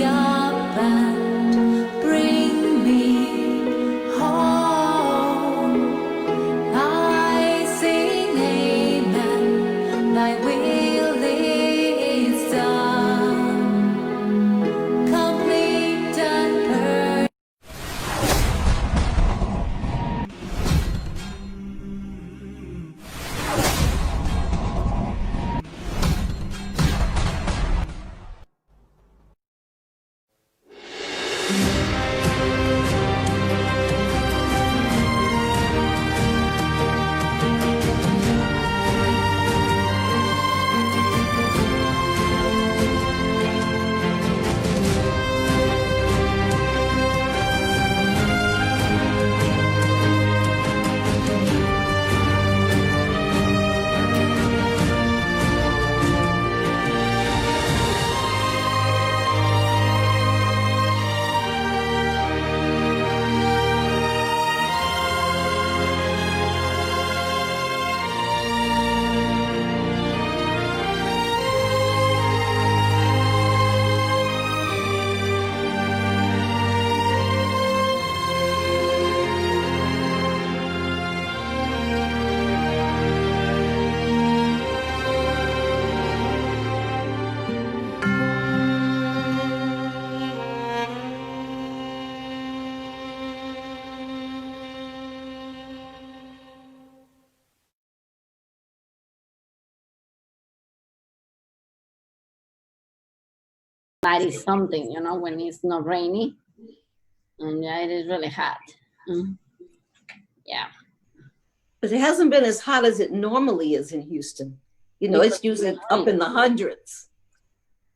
me up and bring me home. I sing amen, thy will is done, complete and perfect. That is something, when it's not rainy. And yeah, it is really hot. Yeah. But it hasn't been as hot as it normally is in Houston. It's usually up in the hundreds.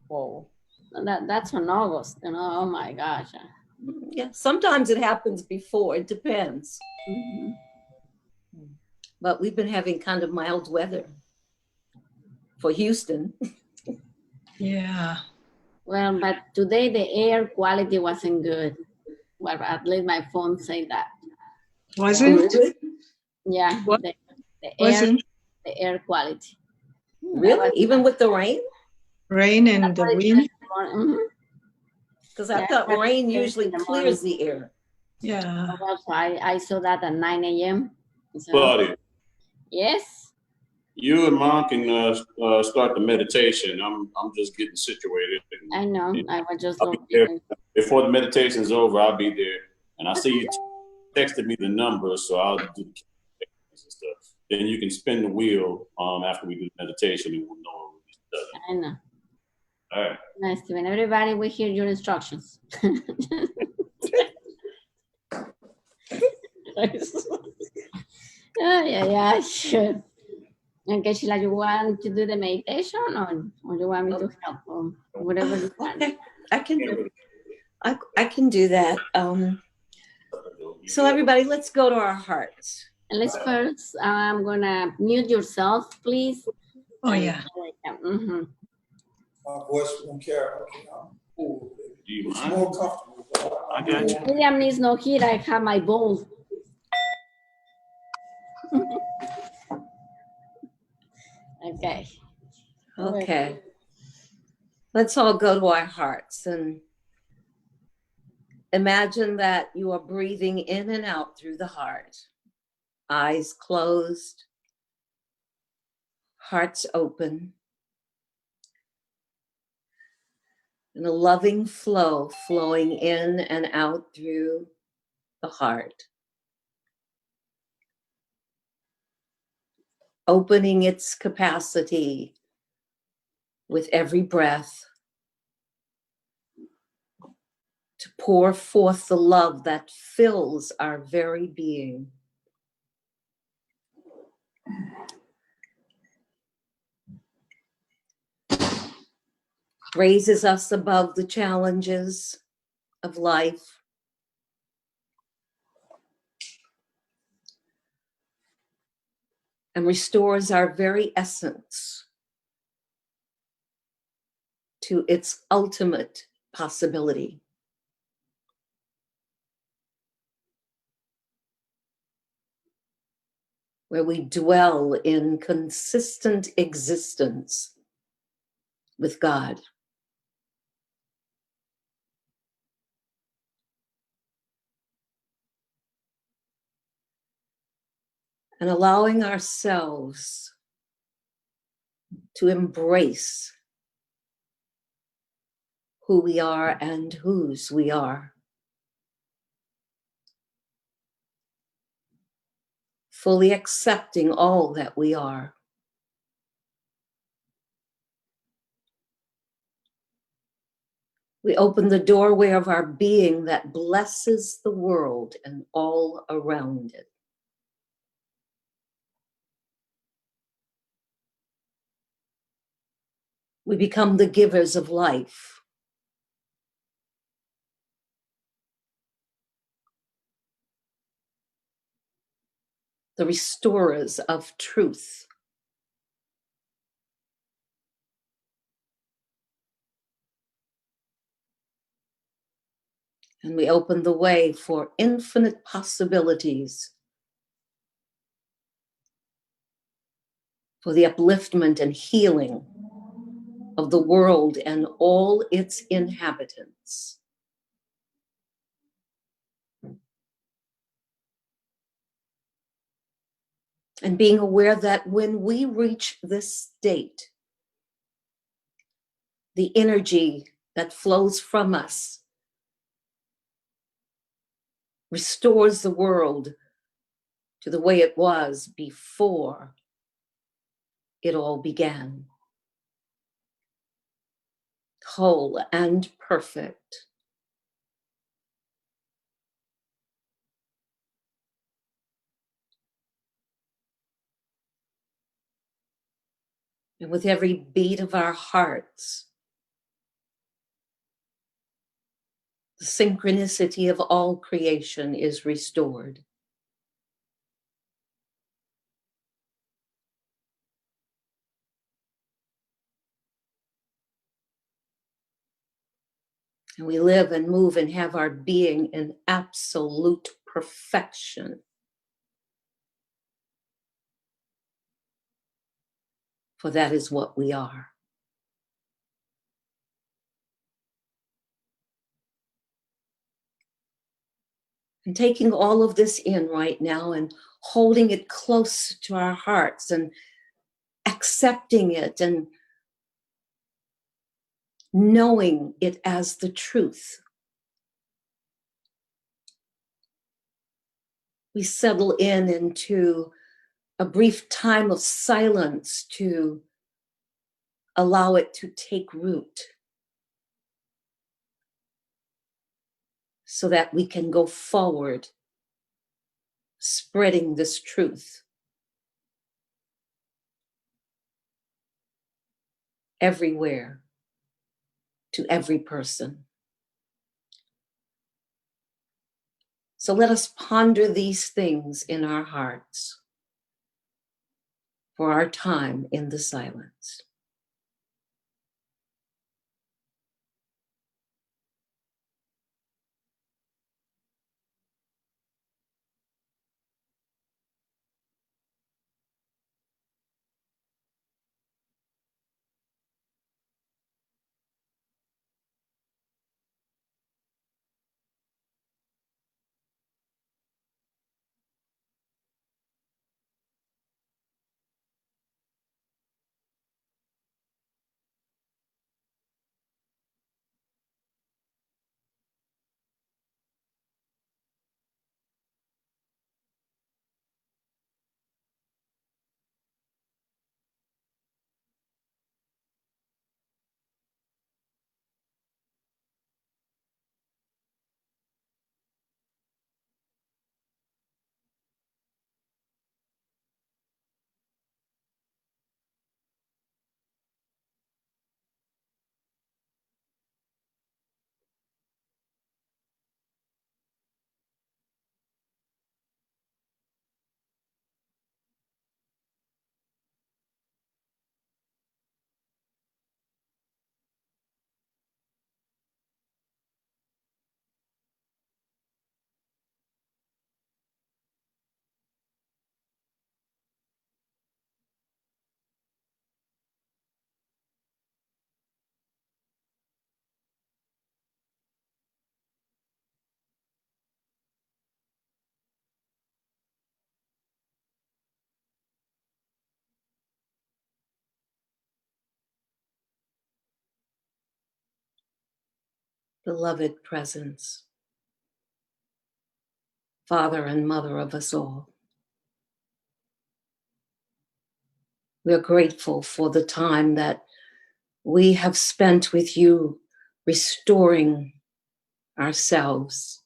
Whoa. That's on August, oh my gosh. Yeah, sometimes it happens before, it depends. But we've been having kind of mild weather for Houston. Yeah. Well, but today the air quality wasn't good. Well, at least my phone said that. Wasn't? Yeah, What? the air quality. Really? Even with the rain? Rain and the wind? Because I thought rain usually clears the air. Yeah. Also, I saw that at 9 a.m. So, Claudia, yes? you and Mom can start the meditation. I'm just getting situated. I know. I was just I'll be there. Before the meditation's over, I'll be there. And I see you texted me the number, so I'll do the and stuff. Then you can spin the wheel after we do the meditation, and we'll know what we study. I know. All right. Nice, Steven. Everybody, we hear your instructions. Yeah, sure. Okay, Sheila, you want to do the meditation or you want me to help or whatever you want? Okay, I can do that. So everybody, let's go to our hearts. And let's first, I'm gonna mute yourself, please. Oh, yeah. My voice won't carry. Do you It's mind? more comfortable. I got you. William is not here. I have my bowl. Okay. Okay. Let's all go to our hearts and imagine that you are breathing in and out through the heart. Eyes closed, hearts open, and a loving flow flowing in and out through the heart. Opening its capacity with every breath to pour forth the love that fills our very being. Raises us above the challenges of life. And restores our very essence to its ultimate possibility. Where we dwell in consistent existence with God. and allowing ourselves to embrace who we are and whose we are. Fully accepting all that we are. We open the doorway of our being that blesses the world and all around it. We become the givers of life. The restorers of truth. And we open the way for infinite possibilities, for the upliftment and healing of the world and all its inhabitants. And being aware that when we reach this state, the energy that flows from us restores the world to the way it was before it all began. Whole and perfect. And with every beat of our hearts, the synchronicity of all creation is restored. And we live and move and have our being in absolute perfection. For that is what we are. And taking all of this in right now and holding it close to our hearts and accepting it and knowing it as the truth. We settle into a brief time of silence to allow it to take root so that we can go forward spreading this truth everywhere to every person. So let us ponder these things in our hearts for our time in the silence. beloved presence, Father and Mother of us all. We are grateful for the time that we have spent with you, restoring ourselves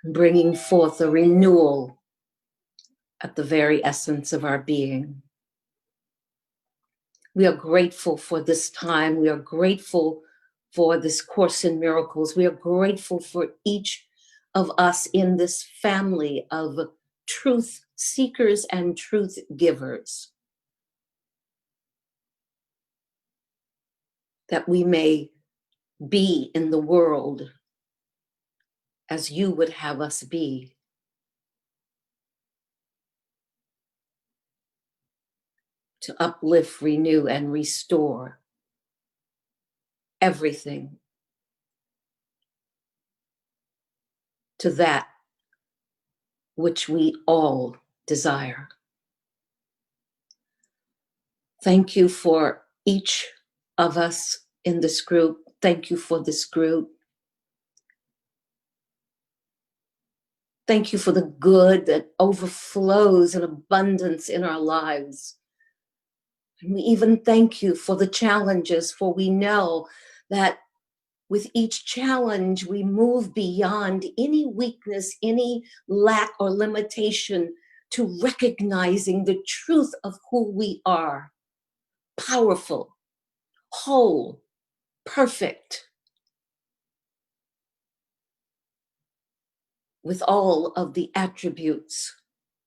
and bringing forth a renewal at the very essence of our being. We are grateful for this time. We are grateful for this Course in Miracles. We are grateful for each of us in this family of truth seekers and truth givers, that we may be in the world as you would have us be. To uplift, renew, and restore everything to that which we all desire. Thank you for each of us in this group. Thank you for this group. Thank you for the good that overflows in abundance in our lives. And we even thank you for the challenges, for we know that with each challenge, we move beyond any weakness, any lack or limitation, to recognizing the truth of who we are: powerful, whole, perfect, with all of the attributes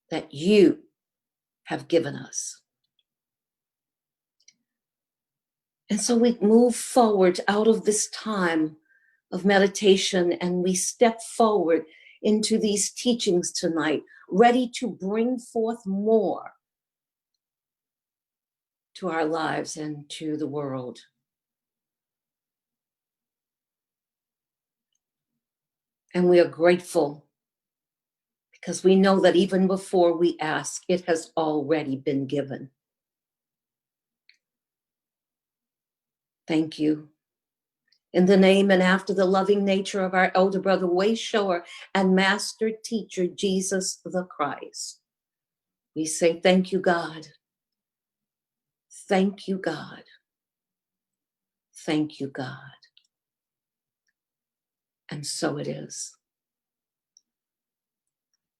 that you have given us. And so we move forward out of this time of meditation, and we step forward into these teachings tonight, ready to bring forth more to our lives and to the world. And we are grateful because we know that even before we ask, it has already been given. Thank you. In the name and after the loving nature of our elder brother, way shower and master teacher, Jesus the Christ, we say thank you, God. Thank you, God. Thank you, God. And so it is.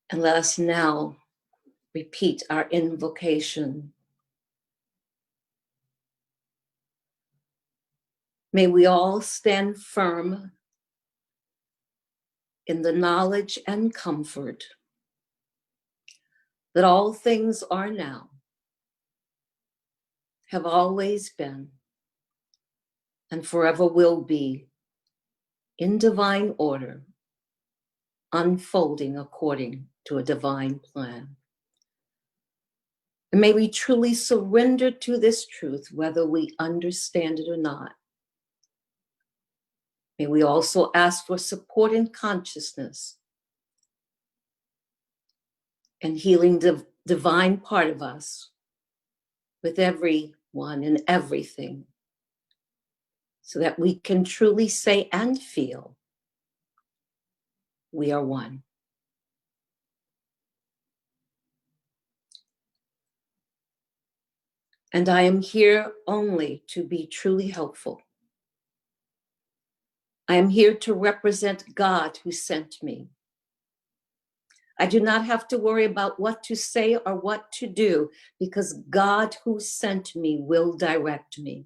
And let us now repeat our invocation. May we all stand firm in the knowledge and comfort that all things are now, have always been, and forever will be, in divine order, unfolding according to a divine plan. And may we truly surrender to this truth, whether we understand it or not. May we also ask for support in consciousness and healing the divine part of us with everyone and everything, so that we can truly say and feel we are one. And I am here only to be truly helpful. I am here to represent God who sent me. I do not have to worry about what to say or what to do, because God who sent me will direct me.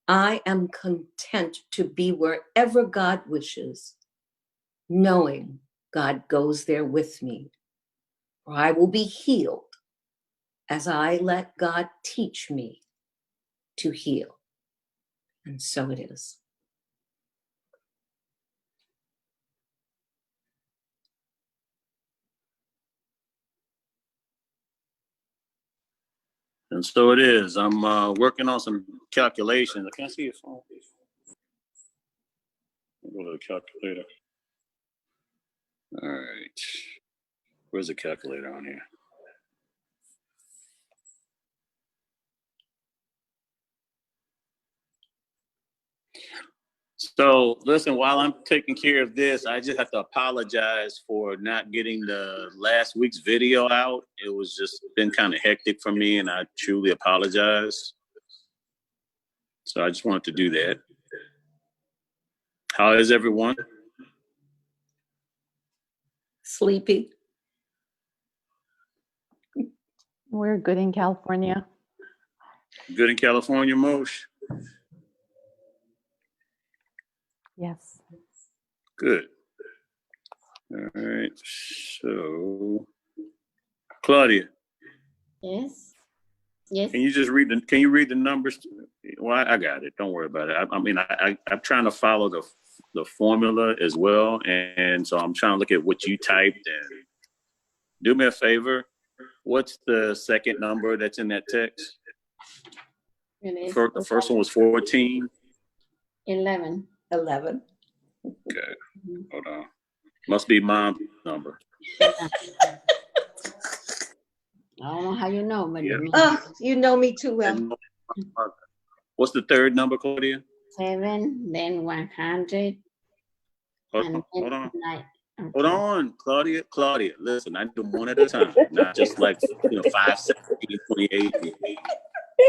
I am content to be wherever God wishes, knowing God goes there with me, or I will be healed as I let God teach me to heal. And so it is. And so it is. I'm working on some calculations. I can't see your phone. I'll go to the calculator. All right. Where's the calculator on here? So So listen, while I'm taking care of this, I just have to apologize for not getting the last week's video out. It was just been kind of hectic for me, and I truly apologize. So I just wanted to do that. How is everyone? Sleepy. We're good in California. Good in California, Moshe? Yes. Good. All right. So, Claudia, Yes. Yes. can you just read the? Can you read the numbers? Well, I got it. Don't worry about it. I'm trying to follow the formula as well, and so I'm trying to look at what you typed. And do me a favor. What's the second number that's in that text? It is The first one was 14. 11. 11. Okay. Hold on. Must be mom's number. I don't know how you know, but Yeah. You know me too well. And what's the third number, Claudia? 7, then 100, Hold and on. then Hold on. 9. Okay. Hold on, Claudia. Claudia, listen, I do them one at a time, not just like 5, 17, 28.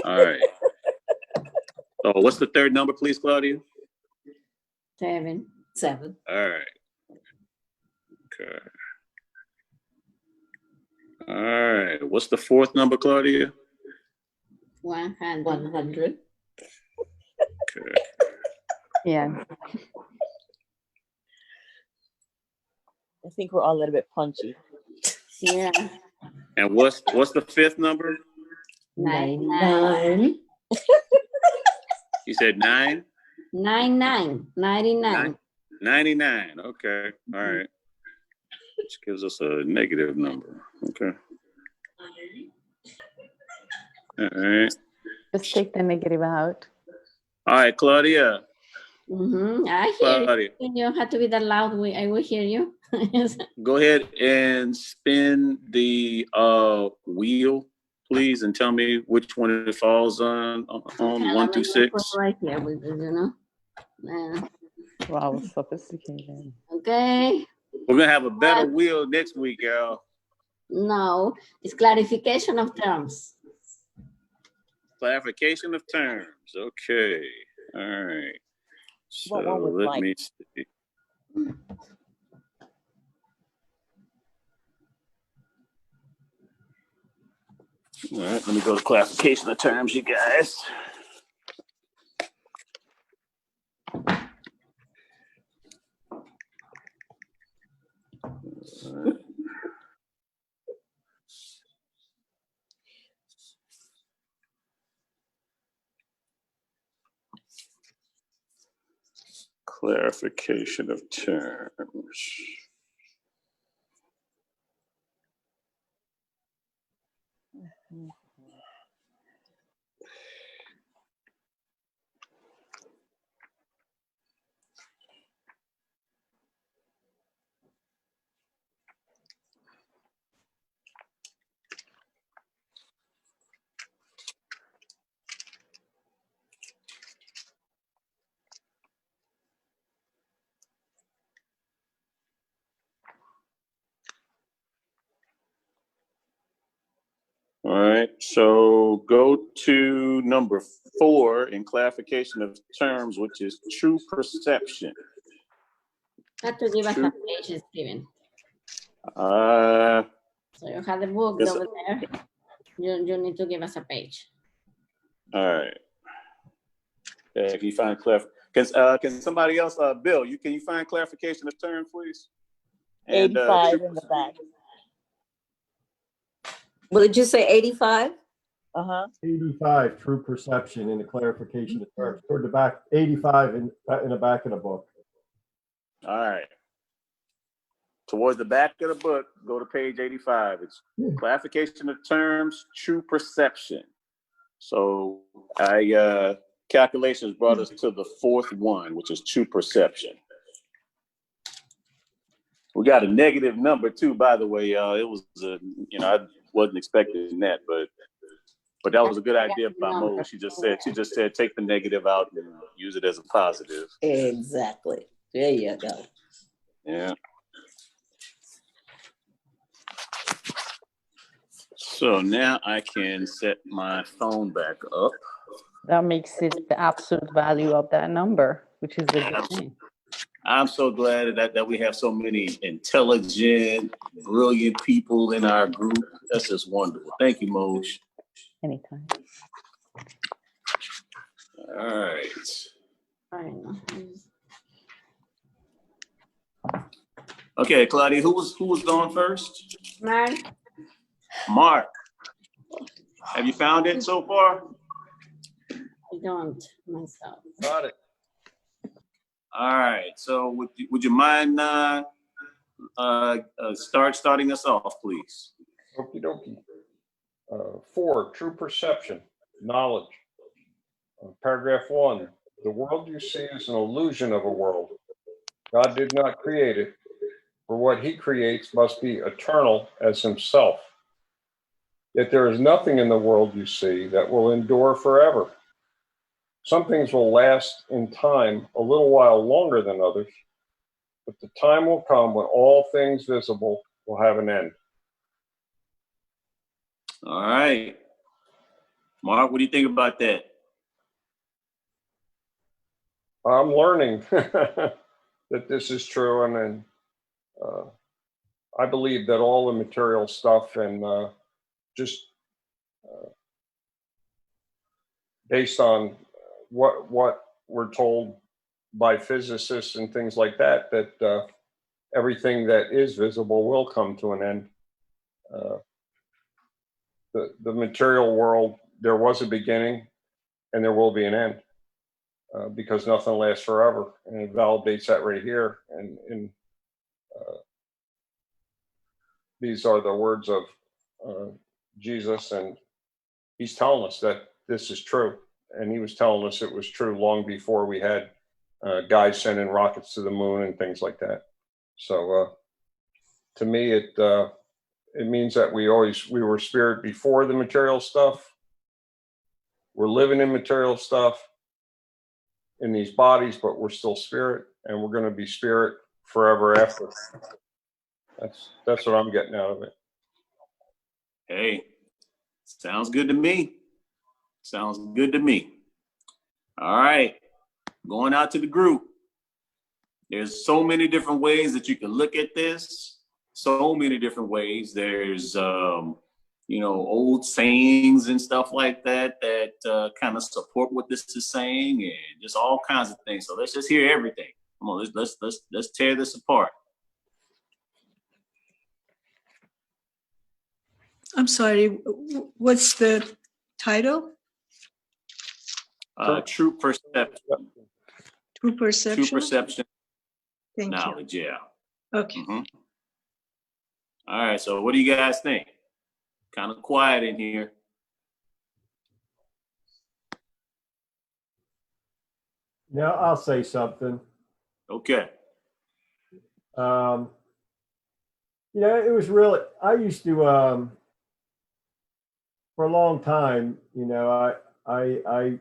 All right. So what's the third number, please, Claudia? 7. 7. All right. Okay. All right. What's the fourth number, Claudia? 100. 100. Okay. Yeah. I think we're all a little bit punchy. Yeah. And what's the fifth number? 99. You said 9? 99. 99. 99. Okay. All right. Which gives us a negative number. Okay. All right. Just take the negative out. All right, Claudia. I hear Claudia, you. You don't have to be that loud. I will hear you. go ahead and spin the wheel, please, and tell me which one it falls on 1 through 6. Right here, because, Wow, sophisticated. okay. We're gonna have a better wheel next week, y'all. No, it's clarification of terms. Clarification of terms. Okay. All right. So What one would let like? me see. All right, let me go to clarification of terms, you guys. All right. Clarification of terms. All right, so go to number 4 in clarification of terms, which is true perception. Have to give us a page, Steven. Uh, So you have the book Yes, over there. You need to give us a page. all right. Okay, can you find can somebody else, Bill, can you find clarification of terms, please? And 85 in the back. What did you say, 85? 85, true perception in the clarification of terms. Toward the back, 85 in the back of the book. all right. Towards the back of the book, go to page 85. It's clarification of terms, true perception. So calculations brought us to the fourth one, which is true perception. We got a negative number too, by the way, y'all. It was, I wasn't expecting that, but But that was a good idea by Mo. She just said take the negative out and use it as a positive. Exactly. There you go. Yeah. So now I can set my phone back up. That makes it the absolute value of that number, which is a good thing. I'm so glad that we have so many intelligent, brilliant people in our group. That's just wonderful. Thank you, Moj. Anytime. All right. Fine. Okay, Claudia, who was going first? Mark, Mark. Have you found it so far? I don't myself. Got it. All right. So would you mind starting us off, please? Okie dokie. 4, true perception, knowledge. Paragraph 1, the world you see is an illusion of a world. God did not create it, for what he creates must be eternal as himself. Yet there is nothing in the world you see that will endure forever. Some things will last in time a little while longer than others, but the time will come when all things visible will have an end. All right. Mark, what do you think about that? I'm learning that this is true, and then I believe that all the material stuff and just based on what we're told by physicists and things like that, that everything that is visible will come to an end. The material world, there was a beginning and there will be an end because nothing lasts forever. And it validates that right here. And these are the words of Jesus, and he's telling us that this is true. And he was telling us it was true long before we had guys sending rockets to the moon and things like that. So to me, it means that we were spirit before the material stuff. We're living in material stuff in these bodies, but we're still spirit, and we're going to be spirit forever after. That's what I'm getting out of it. Hey, sounds good to me. Sounds good to me. All right, going out to the group. There's so many different ways that you can look at this. So many different ways. There's, old sayings and stuff like that kind of support what this is saying, and just all kinds of things. So let's just hear everything. Come on, let's tear this apart. I'm sorry, what's the title? True perception. True perception? True perception. Thank knowledge, you. yeah. Okay. Mm-hmm. All right, so what do you guys think? Kind of quiet in here. Yeah, I'll say something. Okay. It was really, I used to, for a long time, I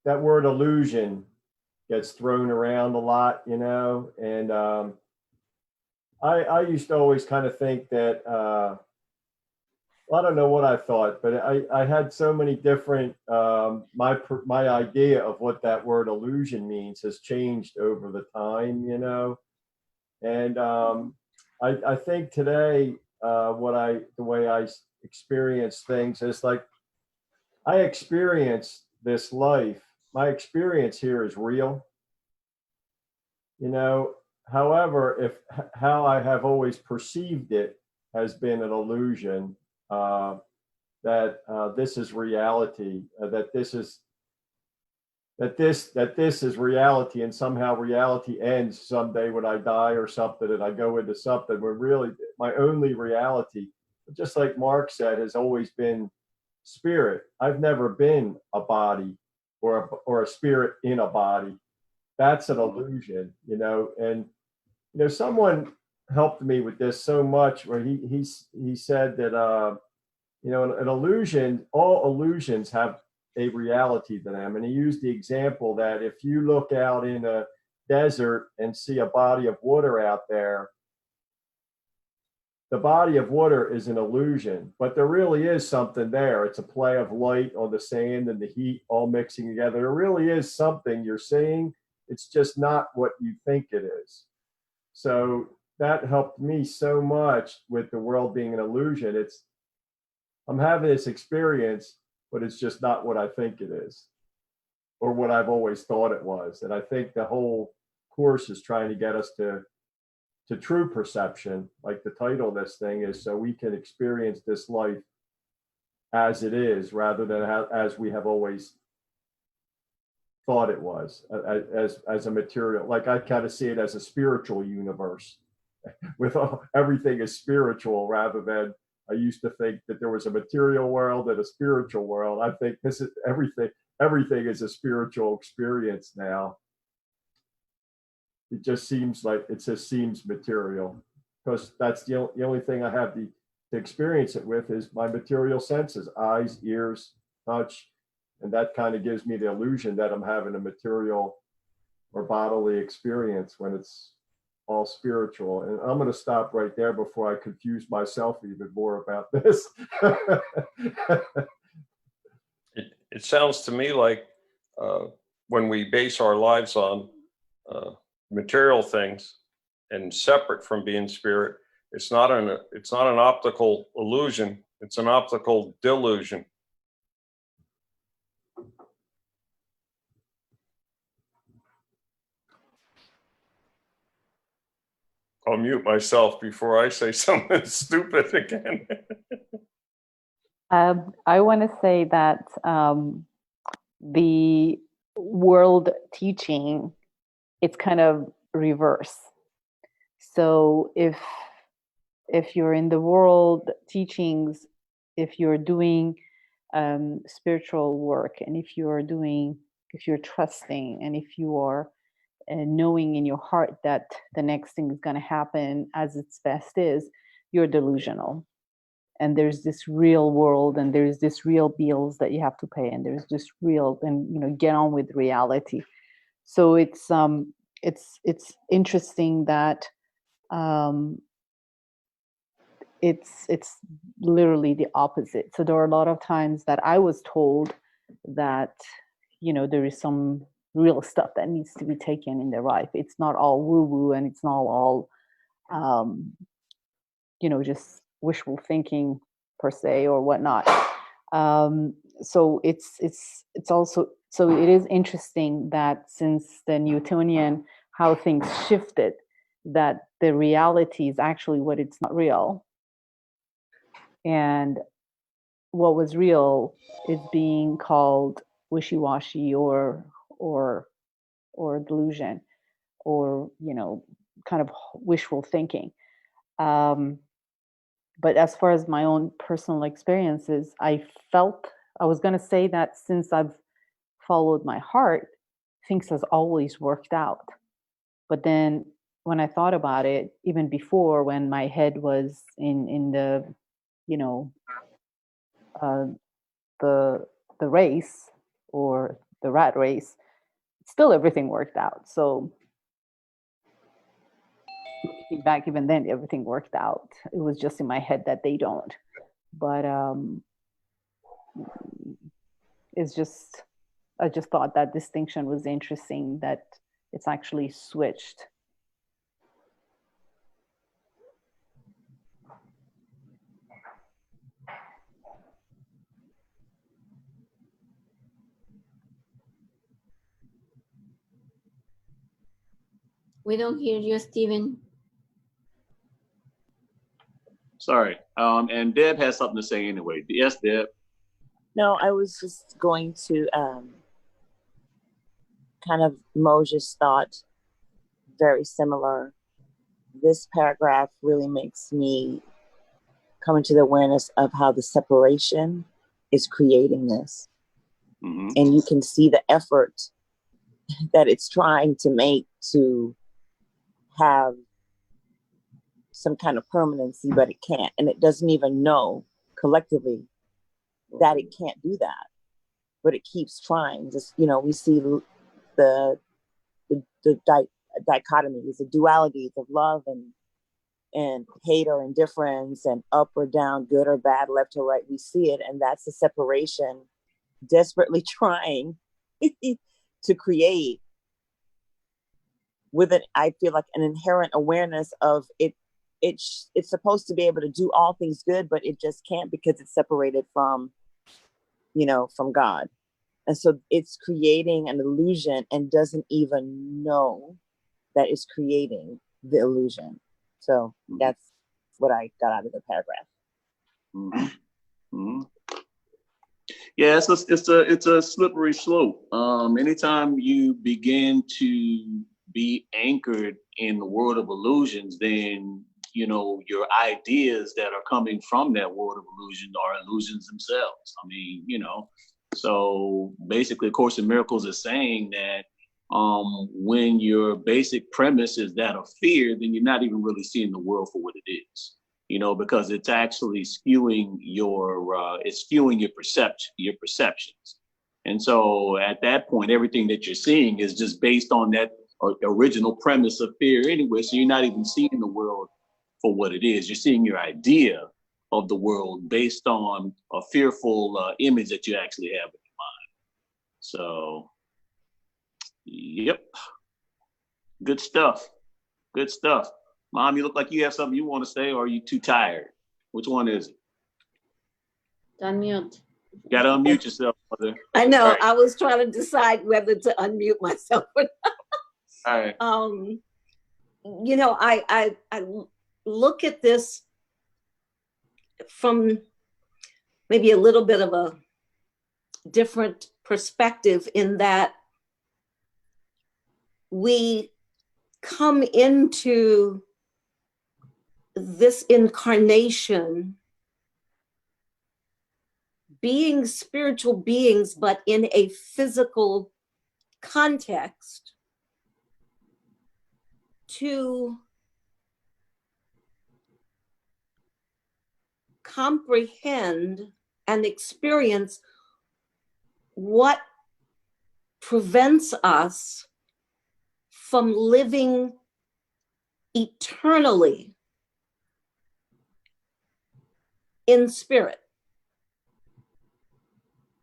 that word illusion gets thrown around a lot, and I used to always kind of think that, I don't know what I thought, but I had so many different, my idea of what that word illusion means has changed over the time, and I think today, the way I experience things is like, I experience this life. My experience here is real, however, how I have always perceived it has been an illusion. That this is reality, that this is reality, and somehow reality ends someday when I die or something, and I go into something where really my only reality, just like Mark said, has always been spirit. I've never been a body or a spirit in a body. That's an illusion, and someone helped me with this so much, where he said that You know, an illusion, all illusions have a reality to them. And he used the example that if you look out in a desert and see a body of water out there, the body of water is an illusion, but there really is something there. It's a play of light on the sand and the heat all mixing together. There really is something you're seeing. It's just not what you think it is. So that helped me so much with the world being an illusion. I'm having this experience, but it's just not what I think it is, or what I've always thought it was. And I think the whole course is trying to get us to true perception, like the title of this thing is, so we can experience this life as it is, rather than as we have always thought it was, as a material. Like I kind of see it as a spiritual universe, with everything is spiritual, rather than I used to think that there was a material world and a spiritual world. I think this is everything. Everything is a spiritual experience now. It just seems material, because that's the only thing I have to experience it with is my material senses, eyes, ears, touch. And that kind of gives me the illusion that I'm having a material or bodily experience when it's all spiritual. And I'm going to stop right there before I confuse myself even more about this. It sounds to me like when we base our lives on material things and separate from being spirit, it's not an optical illusion, it's an optical delusion. I'll mute myself before I say something stupid again. I want to say that the world teaching, it's kind of reverse. So if you're in the world teachings, if you're doing spiritual work, and if you're trusting, and if you are knowing in your heart that the next thing is going to happen as its best is, you're delusional. And there's this real world, and there's this real bills that you have to pay, and there's this real, and get on with reality. So it's interesting that it's literally the opposite. So there are a lot of times that I was told that there is some real stuff that needs to be taken in their life. It's not all woo-woo, and it's not all just wishful thinking per se or whatnot. So it's also, so it is interesting that since the Newtonian, how things shifted, that the reality is actually what it's not real, and what was real is being called wishy-washy or delusion, or kind of wishful thinking. But as far as my own personal experiences, I was going to say that since I've followed my heart, things has always worked out. But then when I thought about it, even before, when my head was in the the race, or the rat race, still everything worked out. So looking back, even then, everything worked out. It was just in my head that they don't. But I just thought that distinction was interesting, that it's actually switched. We don't hear you, Stephen. Sorry. And Deb has something to say anyway. Yes, Deb. No, I was just going to kind of Moses' thought, very similar. This paragraph really makes me come into the awareness of how the separation is creating this. Mm-hmm. And you can see the effort that it's trying to make to have some kind of permanency, but it can't. And it doesn't even know collectively that it can't do that, but it keeps trying. Just, we see the dichotomies, the dualities of love and hate or indifference and up or down, good or bad, left or right. We see it, and that's the separation desperately trying to create with I feel like an inherent awareness of it. It's supposed to be able to do all things good, but it just can't because it's separated from God. And so it's creating an illusion and doesn't even know that it's creating the illusion. So that's what I got out of the paragraph. Mm-hmm. Mm-hmm. Yeah, it's a slippery slope. Anytime you begin to be anchored in the world of illusions, then your ideas that are coming from that world of illusion are illusions themselves. I mean, so basically, A Course in Miracles is saying that when your basic premise is that of fear, then you're not even really seeing the world for what it is. Because it's actually skewing your perceptions. And so at that point, everything that you're seeing is just based on that original premise of fear anyway. So you're not even seeing the world for what it is. You're seeing your idea of the world based on a fearful image that you actually have in your mind. So, yep. Good stuff. Good stuff. Mom, you look like you have something you want to say, or are you too tired? Which one is it? Unmute. You got to unmute yourself, mother. I know. Right. I was trying to decide whether to unmute myself or not. All right. I look at this from maybe a little bit of a different perspective, in that we come into this incarnation being spiritual beings, but in a physical context, to comprehend and experience what prevents us from living eternally in spirit.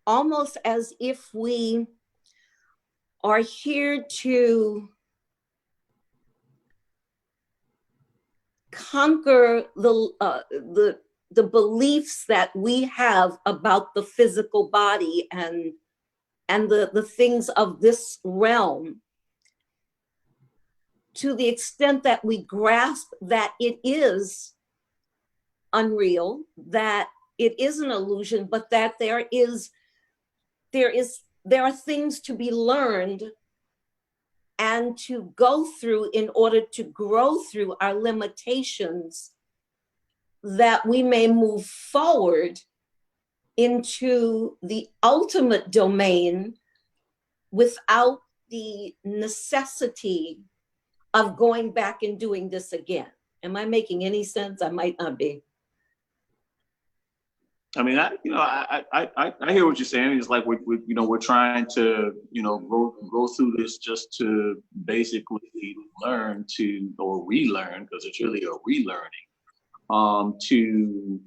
Almost as if we are here to conquer the beliefs that we have about the physical body and the things of this realm, to the extent that we grasp that it is unreal, that it is an illusion, but that there are things to be learned and to go through in order to grow through our limitations, that we may move forward into the ultimate domain without the necessity of going back and doing this again. Am I making any sense? I might not be. I mean, I hear what you're saying. It's like we're trying to go through this just to basically learn or relearn, because it's really a relearning, to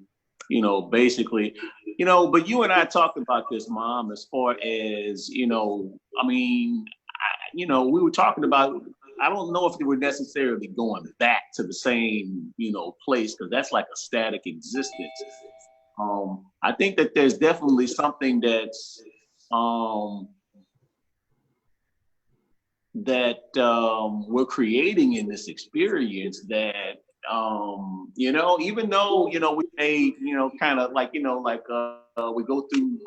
basically, but you and I talked about this, Mom, as far as, I mean, we were talking about, I don't know if they were necessarily going back to the same, place, because that's like a static existence. I think that there's definitely something that's we're creating in this experience that even though we may kind of like we go through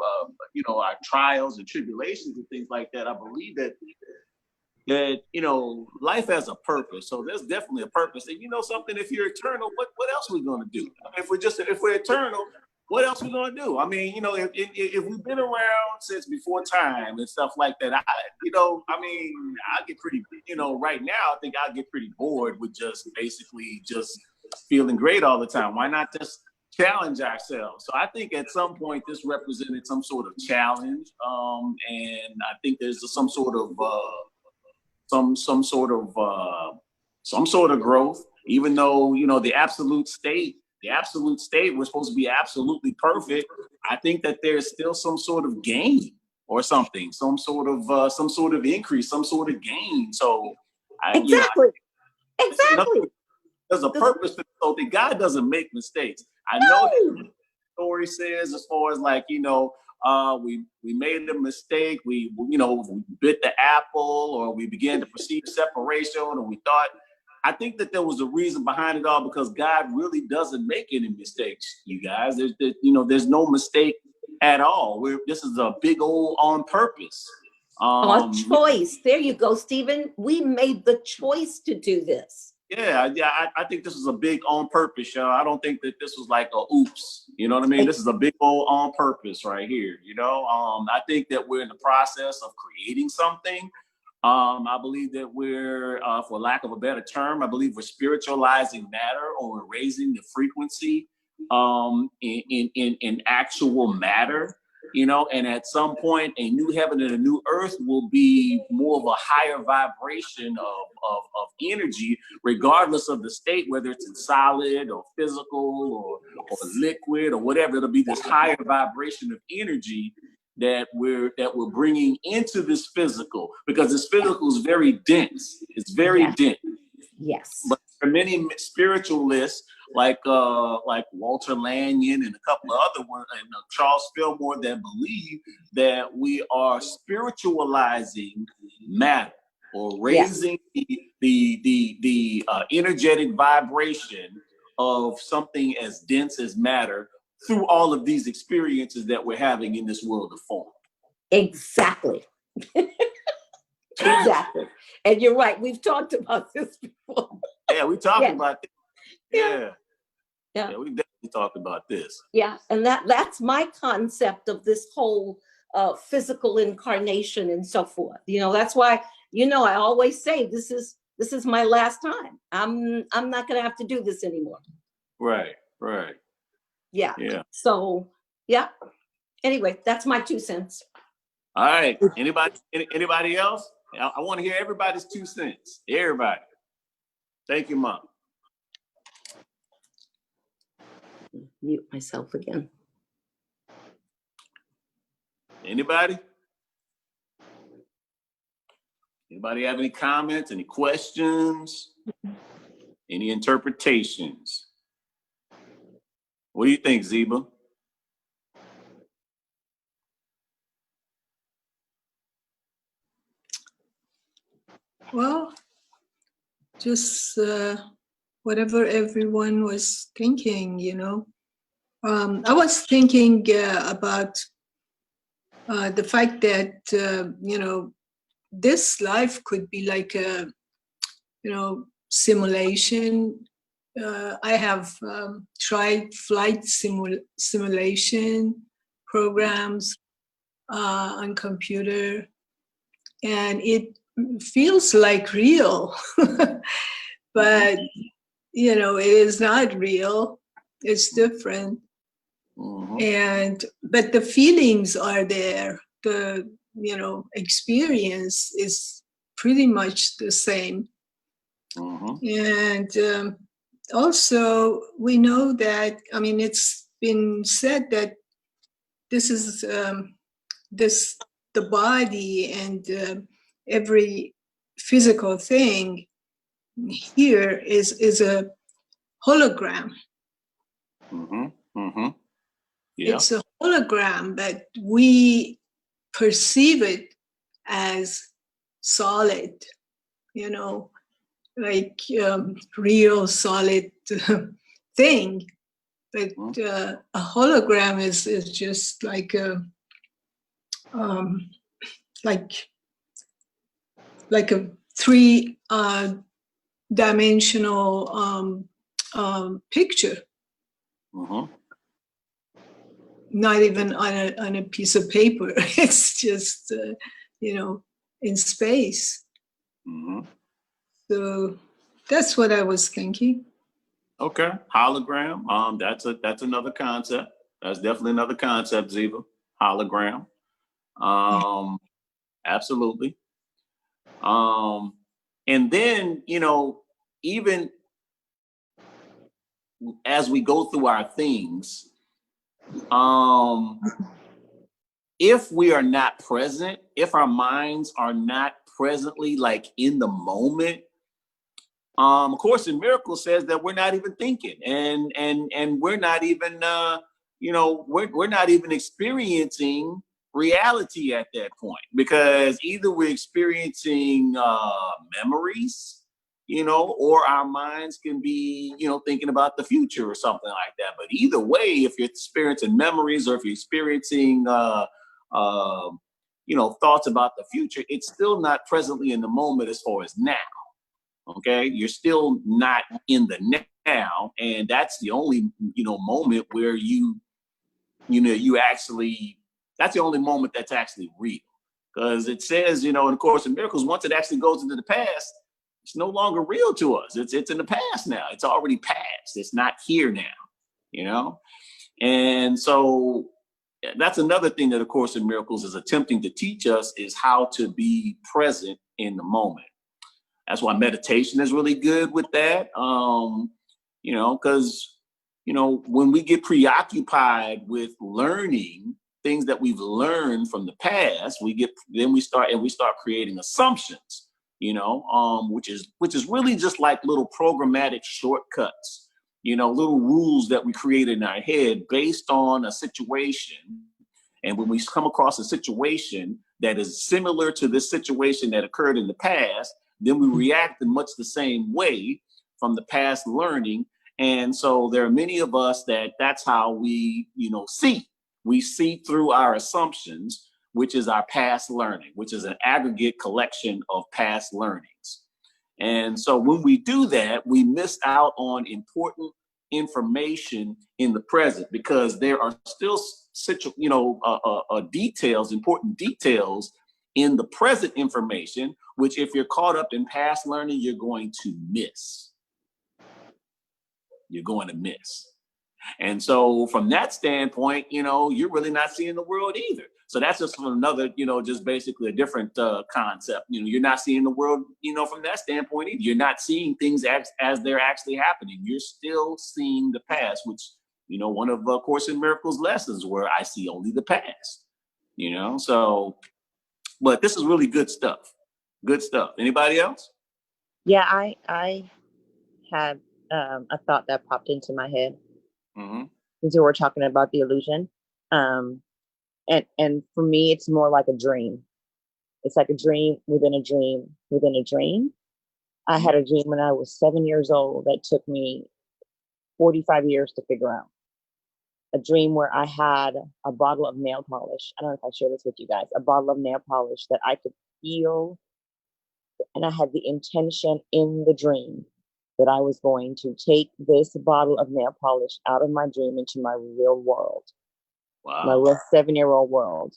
our trials and tribulations and things like that. I believe that life has a purpose. So there's definitely a purpose. And something, if you're eternal, what else are we going to do? I mean, if we're eternal, what else are we going to do? I mean, if we've been around since before time and stuff like that, I get pretty, right now, I think I get pretty bored with just basically just feeling great all the time. Why not just challenge ourselves. So I think at some point this represented some sort of challenge, and I think there's some sort of growth. Even though the absolute state was supposed to be absolutely perfect, I think that there's still some sort of gain or something, some sort of increase, some sort of gain. So Exactly. There's a purpose to so that God doesn't make mistakes. I know that the story says, as far as like, we made a mistake, we bit the apple, or we began to perceive separation, or we thought. I think that there was a reason behind it all, because God really doesn't make any mistakes, you guys. There's no mistake at all. This is a big old on purpose. A choice. There you go, Stephen. We made the choice to do this. Yeah, I think this is a big on purpose, y'all. I don't think that this was like a oops. You know what I mean? This is a big old on purpose right here. I think that we're in the process of creating something. I believe that we're, for lack of a better term, I believe we're spiritualizing matter, or we're raising the frequency in actual matter. And at some point, a new heaven and a new earth will be more of a higher vibration of energy, regardless of the state, whether it's in solid or physical or liquid or whatever. It'll be this higher vibration of energy that we're bringing into this physical, because this physical is very dense. It's very dense. Yes. But for many spiritualists, like Walter Lanyon and a couple of other ones, and Charles Fillmore, that believe that we are spiritualizing matter, or raising the energetic vibration of something as dense as matter through all of these experiences that we're having in this world of form. Exactly. Exactly. And you're right. We've talked about this before. Yeah, we talked about this. Yeah, we definitely talked about this. Yeah, and that's my concept of this whole physical incarnation and so forth. That's why I always say this is my last time. I'm not going to have to do this anymore. Right. Yeah. So anyway, that's my 2 cents. All right. Anybody else? I want to hear everybody's 2 cents. Everybody. Thank you, Mom. Mute myself again. Anybody have any comments, any questions, any interpretations? What do you think, Zeba? Well, just whatever everyone was thinking, I was thinking about the fact that, this life could be like a, simulation. I have tried flight simulation programs on computer, and it feels like real, but it is not real. It's different. But the feelings are there. The experience is pretty much the same. And also we know that, it's been said that this is the body and every physical thing here is a hologram. Yeah. It's a hologram, but we perceive it as solid, like real solid thing. But a hologram is just like a like a 3-dimensional picture. Not even on a piece of paper. It's just in space. So that's what I was thinking. Okay, hologram. That's another concept. That's definitely another concept, Ziva. Hologram. Absolutely. And then, even as we go through our things, if we are not present, if our minds are not presently like in the moment, of course, in Miracles says that we're not even thinking, and we're not even, we're not even experiencing reality at that point, because either we're experiencing memories, or our minds can be, thinking about the future or something like that. But either way, if you're experiencing memories or if you're experiencing, thoughts about the future, it's still not presently in the moment as far as now. Okay, you're still not in the now, and that's the only moment where you actually, that's the only moment that's actually real, because it says in the Course in Miracles, once it actually goes into the past, it's no longer real to us. It's in the past now. It's already past. It's not here now. And so that's another thing that the Course in Miracles is attempting to teach us, is how to be present in the moment. That's why meditation is really good with that. Because, when we get preoccupied with learning things that we've learned from the past, we start creating assumptions, which is really just like little programmatic shortcuts, little rules that we create in our head based on a situation. And when we come across a situation that is similar to this situation that occurred in the past, then we react in much the same way from the past learning. And so there are many of us that's how we, see. We see through our assumptions, which is our past learning, which is an aggregate collection of past learnings. And so when we do that, we miss out on important information in the present, because there are still important details in the present information, which if you're caught up in past learning, you're going to miss. And so from that standpoint, you're really not seeing the world either. So that's just from another, just basically a different concept. You're not seeing the world, from that standpoint either. You're not seeing things as they're actually happening. You're still seeing the past, which, one of Course in Miracles lessons, where I see only the past, so, but this is really good stuff. Good stuff. Anybody else? Yeah, I had a thought that popped into my head. Mm-hmm. Since we were talking about the illusion. And for me, it's more like a dream. It's like a dream within a dream within a dream. I had a dream when I was 7 years old that took me 45 years to figure out. A dream where I had a bottle of nail polish. I don't know if I share this with you guys. A bottle of nail polish that I could feel. And I had the intention in the dream that I was going to take this bottle of nail polish out of my dream into my real world. Wow. My real 7-year-old world.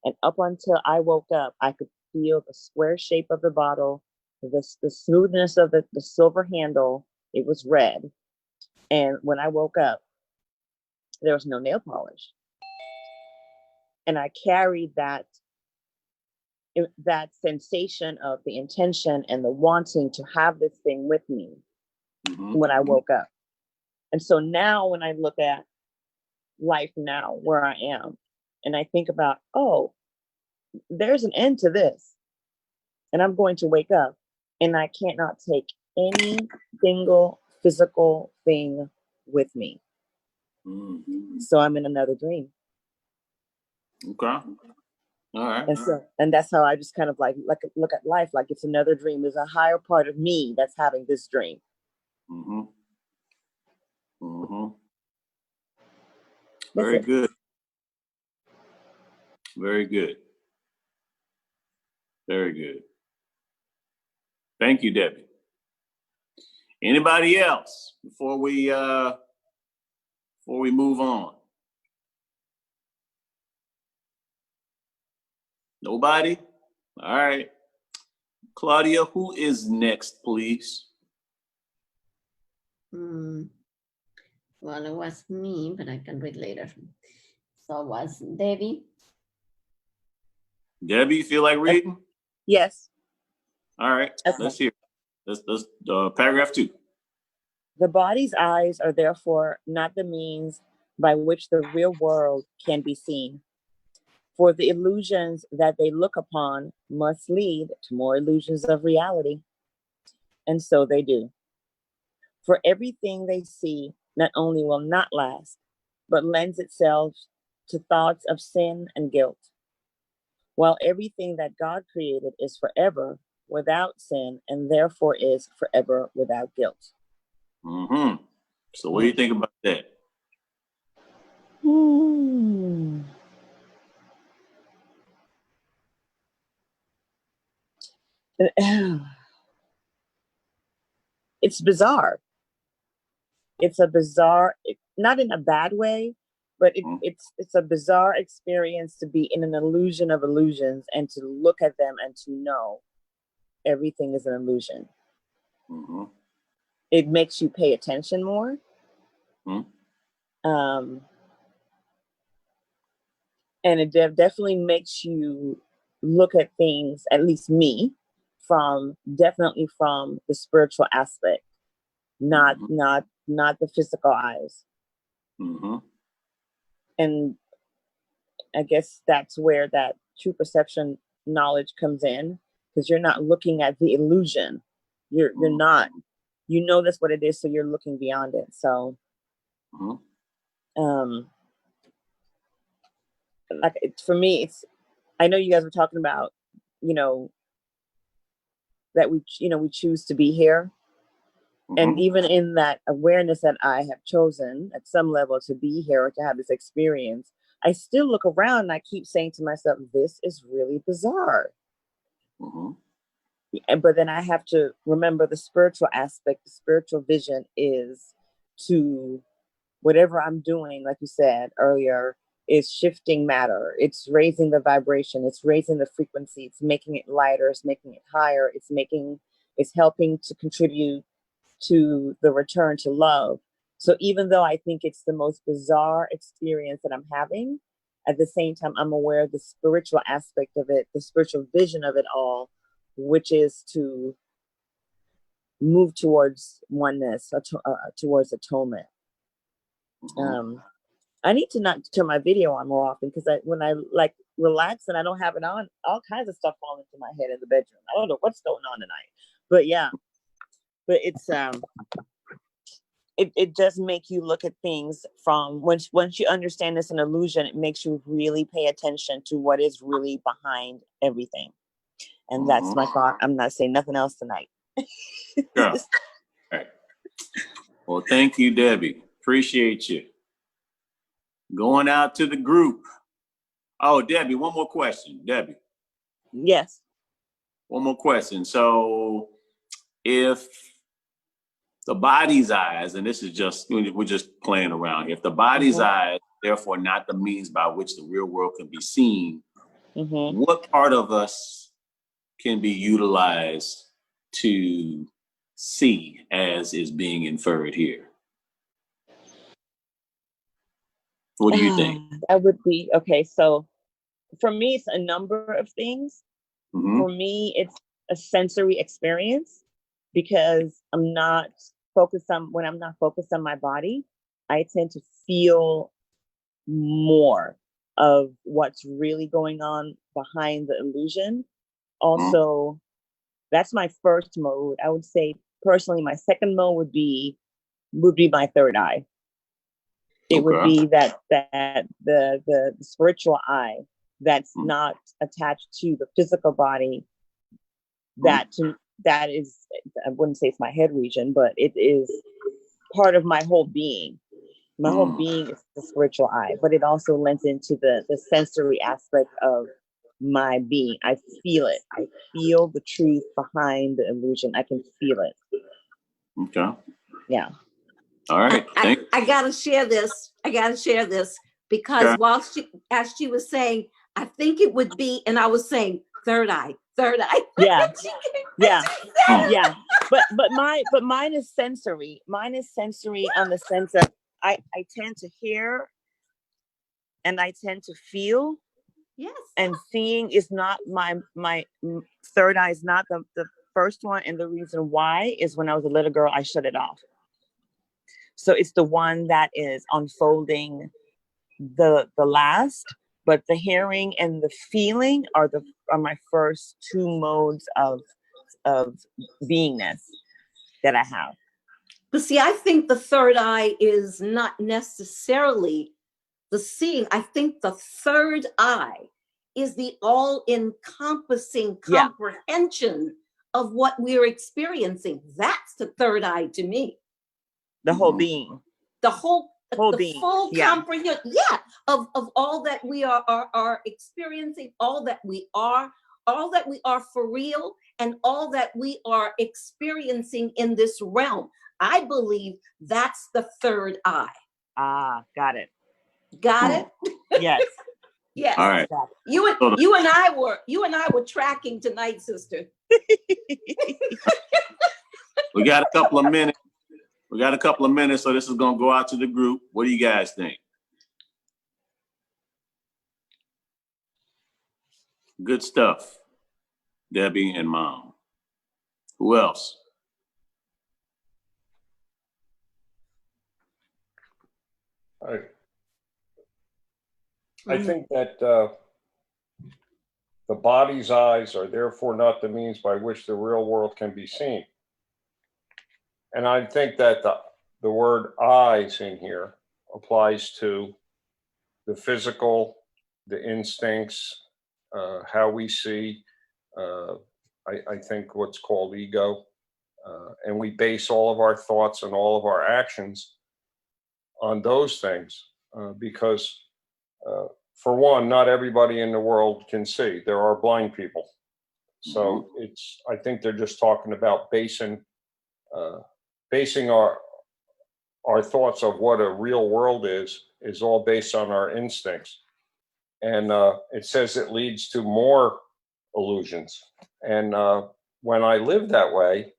And up until I woke up, I could feel the square shape of the bottle, the smoothness of the silver handle. It was red. And when I woke up, there was no nail polish. And I carried that sensation of the intention and the wanting to have this thing with me when I woke up. And so now when I look at life now, where I am, and I think about, oh, there's an end to this, and I'm going to wake up, and I can't not take any single physical thing with me. So I'm in another dream. Okay. All right. And that's how I just kind of like look at life, like it's another dream. There's a higher part of me that's having this dream. Very good. Very good. Very good. Thank you, Debbie. Anybody else before we move on? Nobody? All right. Claudia, who is next, please? Well, it was me, but I can read later. So it was Debbie. Debbie, you feel like reading? Yes. All right, Okay. let's hear. Let's paragraph 2. The body's eyes are therefore not the means by which the real world can be seen. For the illusions that they look upon must lead to more illusions of reality. And so they do. For everything they see not only will not last, but lends itself to thoughts of sin and guilt. While everything that God created is forever without sin and therefore is forever without guilt. Mm-hmm. So what do you think about that? It's bizarre. It's a bizarre, not in a bad way, but it's a bizarre experience to be in an illusion of illusions and to look at them and to know everything is an illusion. Mm-hmm. It makes you pay attention more. Mm-hmm. And it definitely makes you look at things, at least me, definitely from the spiritual aspect, not the physical eyes. Mm-hmm. And I guess that's where that true perception knowledge comes in, because you're not looking at the illusion. You're not. You know that's what it is, so you're looking beyond it. So, for me, it's. I know you guys were talking about, that we choose to be here, and even in that awareness that I have chosen at some level to be here or to have this experience, I still look around and I keep saying to myself, this is really bizarre. But then I have to remember the spiritual aspect. The spiritual vision is to whatever I'm doing, like you said earlier, is shifting matter. It's raising the vibration. It's raising the frequency. It's making it lighter. It's making it higher. It's helping to contribute to the return to love. So even though I think it's the most bizarre experience that I'm having, at the same time, I'm aware of the spiritual aspect of it, the spiritual vision of it all, which is to move towards oneness, towards atonement. I need to not turn my video on more often, because when I relax and I don't have it on, all kinds of stuff fall into my head in the bedroom. I don't know what's going on tonight, but yeah. But it's it does make you look at things from once you understand it's an illusion, it makes you really pay attention to what is really behind everything. And that's my thought. I'm not saying nothing else tonight. Yeah. All right. Well, thank you, Debbie. Appreciate you. Going out to the group. Oh, Debbie, one more question. Debbie. Yes. One more question. So if the body's eyes, and this is just, we're just playing around here. If the body's eyes, therefore not the means by which the real world can be seen, what part of us can be utilized to see as is being inferred here? What do you think? That would be, okay, so for me, it's a number of things. For me, it's a sensory experience, because when I'm not focused on my body, I tend to feel more of what's really going on behind the illusion. Also, that's my first mode. I would say personally, my second mode would be my third eye. It would be that the spiritual eye that's not attached to the physical body. That is, I wouldn't say it's my head region, but it is part of my whole being. My whole being is the spiritual eye, but it also lends into the sensory aspect of my being. I feel it. I feel the truth behind the illusion. I can feel it. Okay. Yeah. All right. I gotta share this. Because as she was saying, I think it would be, and I was saying third eye. Yeah. Yeah. But mine is sensory. Mine is sensory on the sense of I tend to hear and I tend to feel. Yes. And seeing is not my third eye is not the first one. And the reason why is when I was a little girl, I shut it off. So it's the one that is unfolding the last, but the hearing and the feeling are my first two modes of beingness that I have. But see, I think the third eye is not necessarily the seeing. I think the third eye is the all-encompassing comprehension of what we're experiencing. That's the third eye to me. The whole being. The whole the being. full comprehension, of all that we are experiencing, all that we are for real, and all that we are experiencing in this realm. I believe that's the third eye. Ah, got it. Got it? Yes. Yes. All right. You and I were tracking tonight, sister. We got a couple of minutes. So this is gonna go out to the group. What do you guys think? Good stuff. Debbie and Mom. Who else? I think that the body's eyes are therefore not the means by which the real world can be seen. And I think that the word eyes in here applies to the physical, the instincts, how we see, I think what's called ego. And we base all of our thoughts and all of our actions on those things because for one, not everybody in the world can see. There are blind people. So I think they're just talking about basing our thoughts of what a real world is all based on our instincts. And it says it leads to more illusions. And when I lived that way,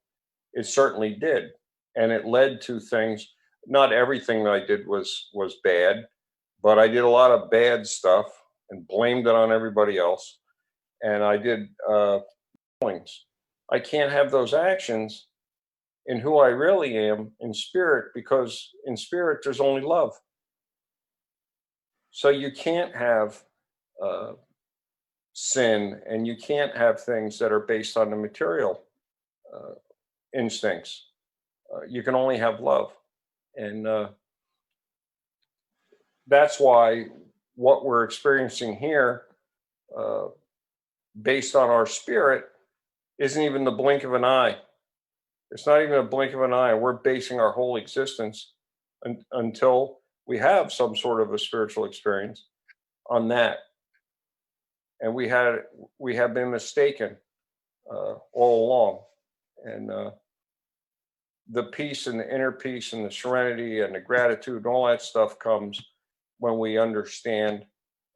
it certainly did. And it led to things, not everything that I did was bad, but I did a lot of bad stuff and blamed it on everybody else. And I did things. I can't have those actions in who I really am in spirit, because in spirit there's only love. So you can't have sin, and you can't have things that are based on the material instincts. You can only have love. And that's why what we're experiencing here, based on our spirit, isn't even the blink of an eye. It's not even a blink of an eye. We're basing our whole existence until we have some sort of a spiritual experience on that. And we have been mistaken all along. And the peace and the inner peace and the serenity and the gratitude and all that stuff comes when we understand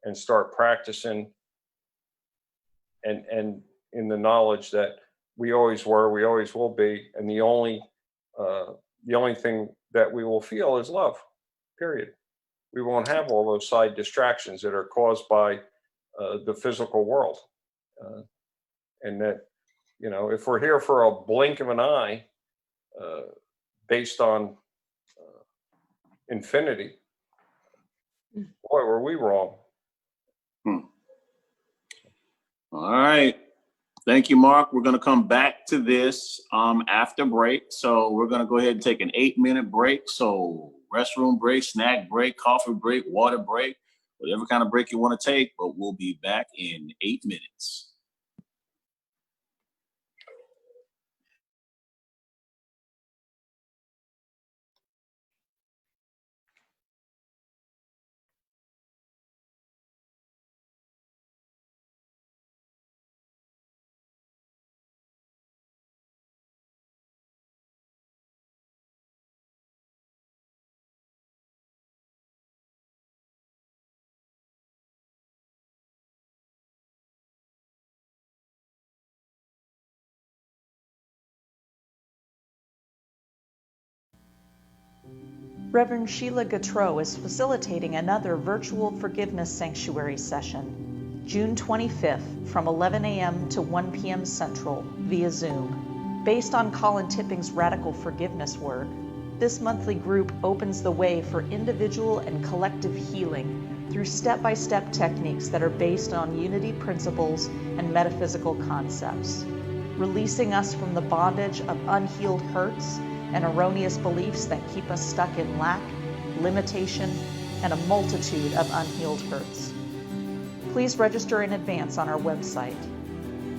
and start practicing and in the knowledge that we always were, we always will be, and the only thing that we will feel is love, period. We won't have all those side distractions that are caused by the physical world. And that, if we're here for a blink of an eye, based on infinity, boy, were we wrong. All right. Thank you, Mark. We're going to come back to this after break. So we're going to go ahead and take an 8-minute break. So restroom break, snack break, coffee break, water break, whatever kind of break you want to take. But we'll be back in 8 minutes. Reverend Sheila Gautreaux is facilitating another virtual forgiveness sanctuary session, June 25th from 11 a.m. to 1 p.m. Central via Zoom. Based on Colin Tipping's radical forgiveness work, this monthly group opens the way for individual and collective healing through step-by-step techniques that are based on unity principles and metaphysical concepts, releasing us from the bondage of unhealed hurts and erroneous beliefs that keep us stuck in lack, limitation, and a multitude of unhealed hurts. Please register in advance on our website.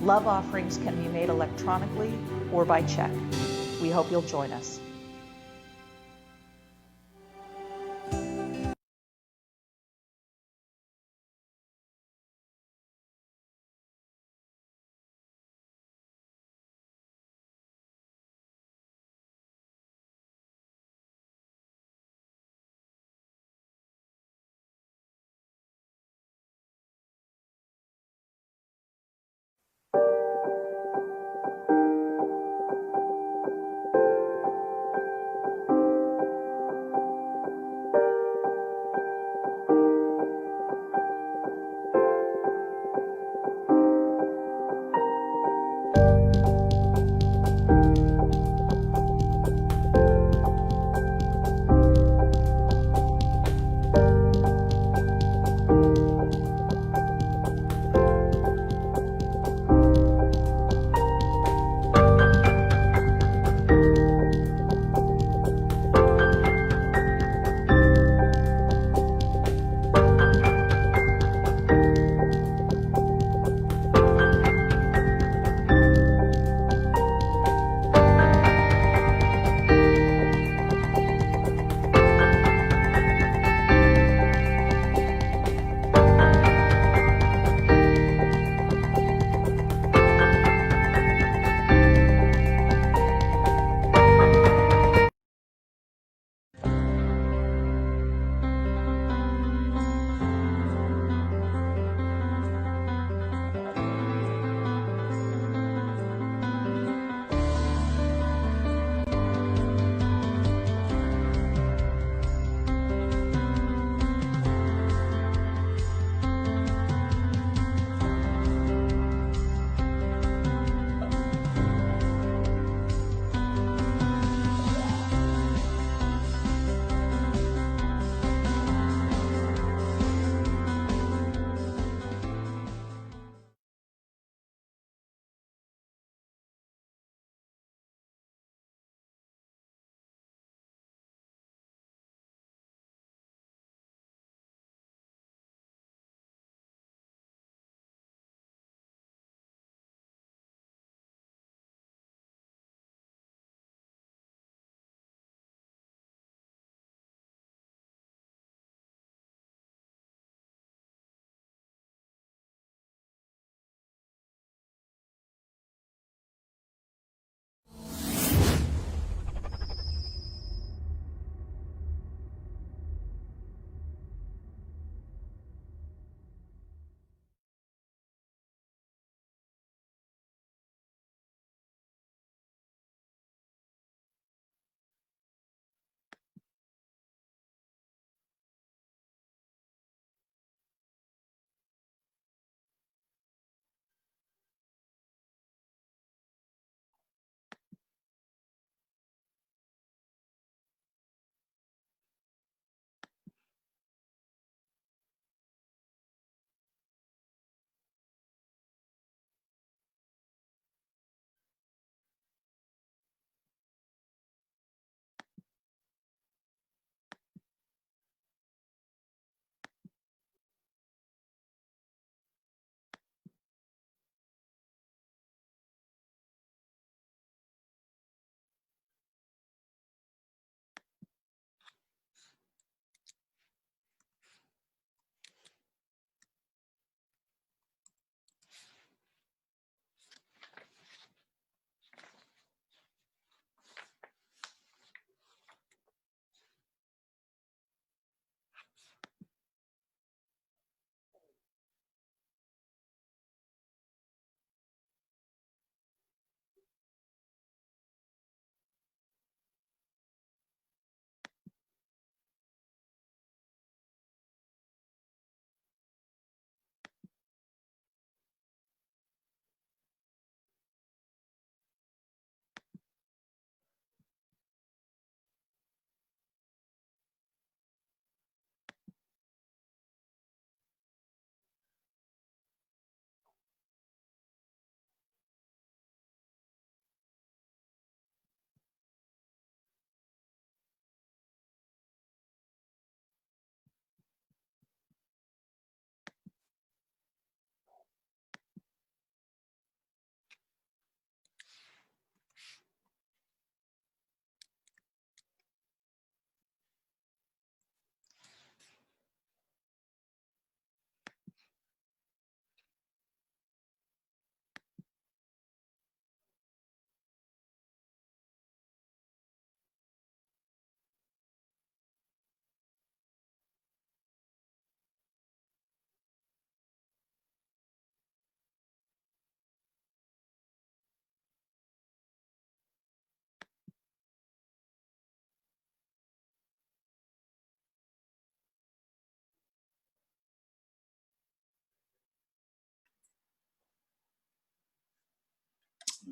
Love offerings can be made electronically or by check. We hope you'll join us.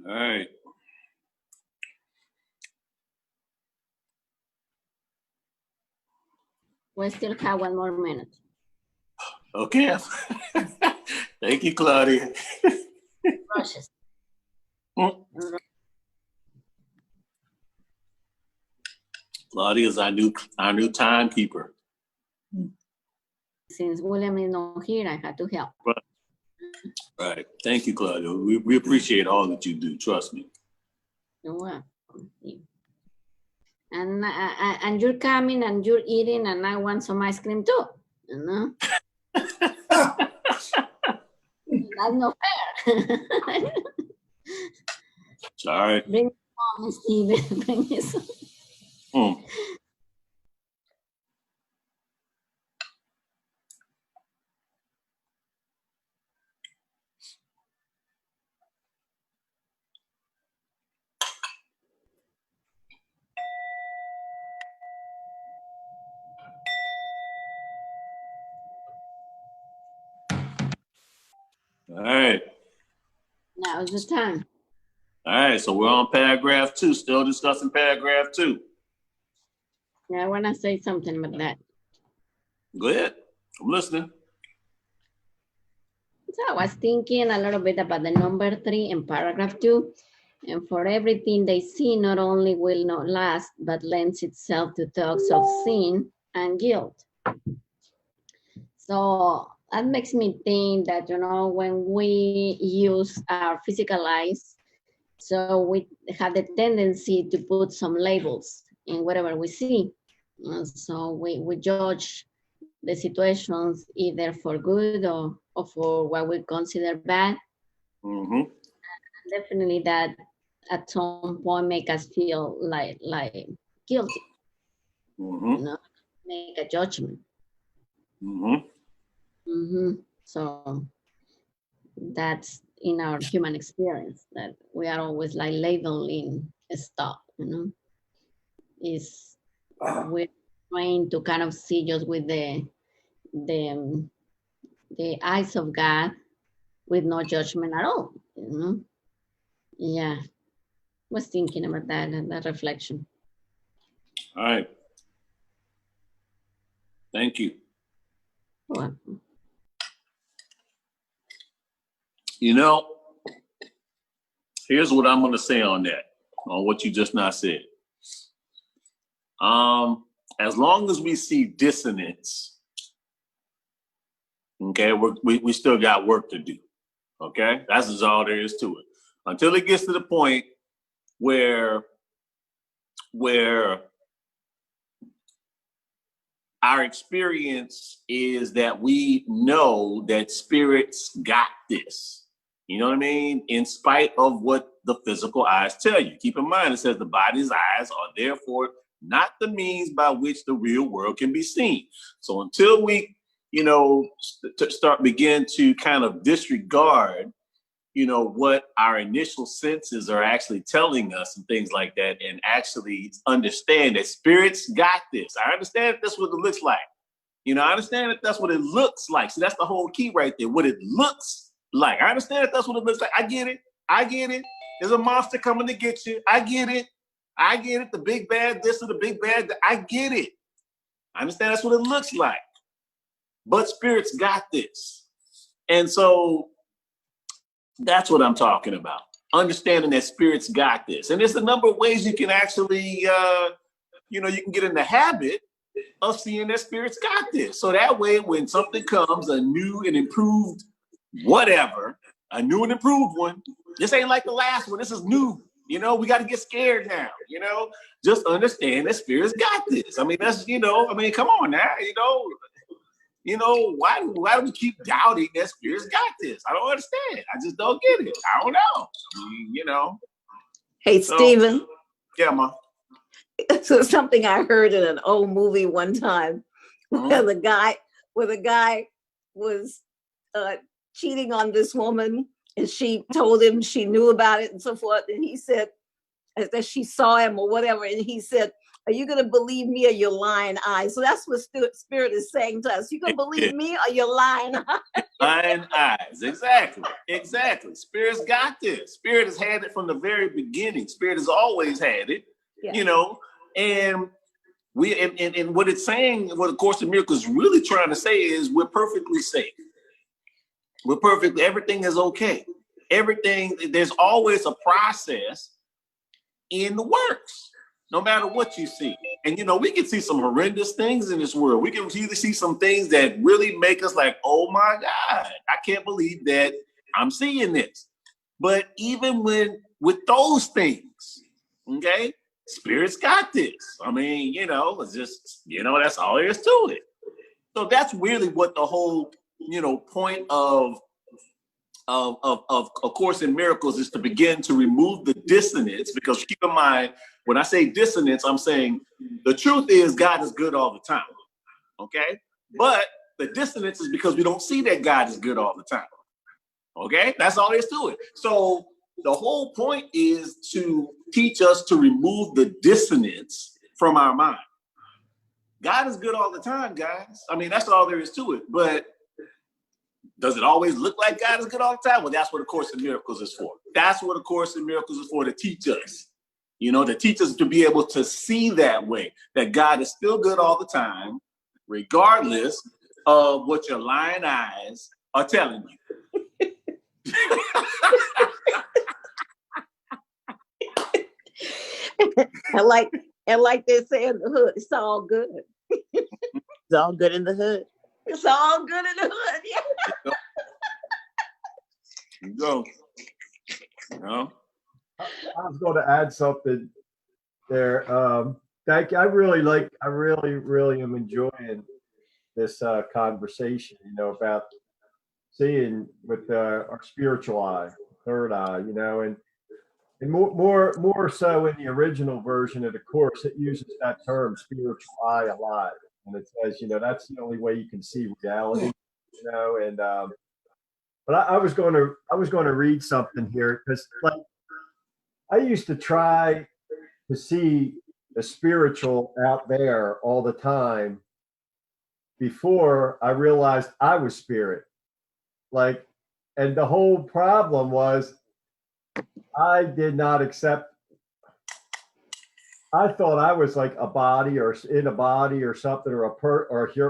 All right. We still have 1 more minute. Okay. Thank you, Claudia. Rushes. Claudia is our new timekeeper. Since William is not here, I had to help. Right. Thank you, Claudia. We appreciate all that you do. Trust me. You're welcome. And you're coming and you're eating, and I want some ice cream too. You know? That's not fair. Sorry. Bring it on, Steven. Bring it some. All right. Now is the time. All right. So we're on paragraph 2, still discussing paragraph 2. Yeah, I want to say something about that. Go ahead. I'm listening. So I was thinking a little bit about the number 3 in paragraph 2. And for everything they see, not only will not last, but lends itself to thoughts of sin and guilt. So that makes me think that, you know, when we use our physical eyes, so we have the tendency to put some labels in whatever we see. So we judge the situations either for good or for what we consider bad. Mm-hmm. Definitely that at some point make us feel like guilty. Mm-hmm. You know, make a judgment. Mm-hmm. Mm-hmm. So that's in our human experience, that we are always like labeling stuff, you know. We're trying to kind of see just with the eyes of God, with no judgment at all, you know. Yeah, was thinking about that and that reflection. All right. Thank you. Well, you know, here's what I'm going to say on that, on what you just not said. As long as we see dissonance, okay, we still got work to do. Okay, that's just all there is to it. Until it gets to the point where our experience is that we know that spirits got this. You know what I mean? In spite of what the physical eyes tell you. Keep in mind, it says the body's eyes are therefore not the means by which the real world can be seen. So until we, you know, begin to kind of disregard, you know, what our initial senses are actually telling us and things like that, and actually understand that spirits got this. I understand that that's what it looks like. You know, I understand that that's what it looks like. So that's the whole key right there, what it looks like. I understand that that's what it looks like. I get it. I get it. There's a monster coming to get you. I get it. I get it. The big bad this or the big bad that. I get it. I understand that's what it looks like. But spirits got this. And so that's what I'm talking about. Understanding that spirits got this. And there's a number of ways you can actually, you know, you can get in the habit of seeing that spirits got this. So that way, when something comes, a new and improved whatever, a new and improved one, this ain't like the last one. This is new. You know, we got to get scared now. You know, just understand that spirits got this. I mean, that's, you know, I mean, come on now, you know, why do we keep doubting that spirits got this? I don't understand. I just don't get it. I don't know. I mean, you know. Hey, So, Stephen. Yeah, Ma. So something I heard in an old movie one time, where the guy was cheating on this woman, and she told him she knew about it and so forth. And he said, that she saw him or whatever, and he said, "Are you going to believe me or your lying eyes?" So that's what Spirit is saying to us. You going to believe me or your lying eyes? Lying eyes. Exactly. Exactly. Spirit's got this. Spirit has had it from the very beginning. Spirit has always had it, Yeah. you know, and and what it's saying, what A Course in Miracles is really trying to say is we're perfectly safe. We're perfectly, everything is okay. Everything, there's always a process in the works, no matter what you see. And, you know, we can see some horrendous things in this world. We can either see some things that really make us like, oh my God, I can't believe that I'm seeing this. But even with those things, okay, Spirit's got this. I mean, you know, it's just, you know, that's all there is to it. So that's really what the whole, you know, point of A Course in Miracles is, to begin to remove the dissonance. Because keep in mind, when I say dissonance, I'm saying the truth is God is good all the time. Okay? But the dissonance is because we don't see that God is good all the time. Okay? That's all there is to it. So the whole point is to teach us to remove the dissonance from our mind. God is good all the time, guys. I mean, that's all there is to it. But does it always look like God is good all the time? Well, that's what A Course in Miracles is for. That's what A Course in Miracles is for, to teach us. You know, to teach us to be able to see that way, that God is still good all the time, regardless of what your lying eyes are telling you. And like they say in the hood, it's all good. It's all good in the hood. It's all good in the hood. Yeah. You go. You know? I was going to add something there. Thank you. I really am enjoying this conversation, you know, about seeing with our spiritual eye, third eye, you know, and more so in the original version of the Course, it uses that term spiritual eye a lot. And it says, you know, that's the only way you can see reality, you know, and but I was going to read something here, because like I used to try to see the spiritual out there all the time before I realized I was spirit. Like, and the whole problem was I did not accept. I thought I was like a body, or in a body or something, or a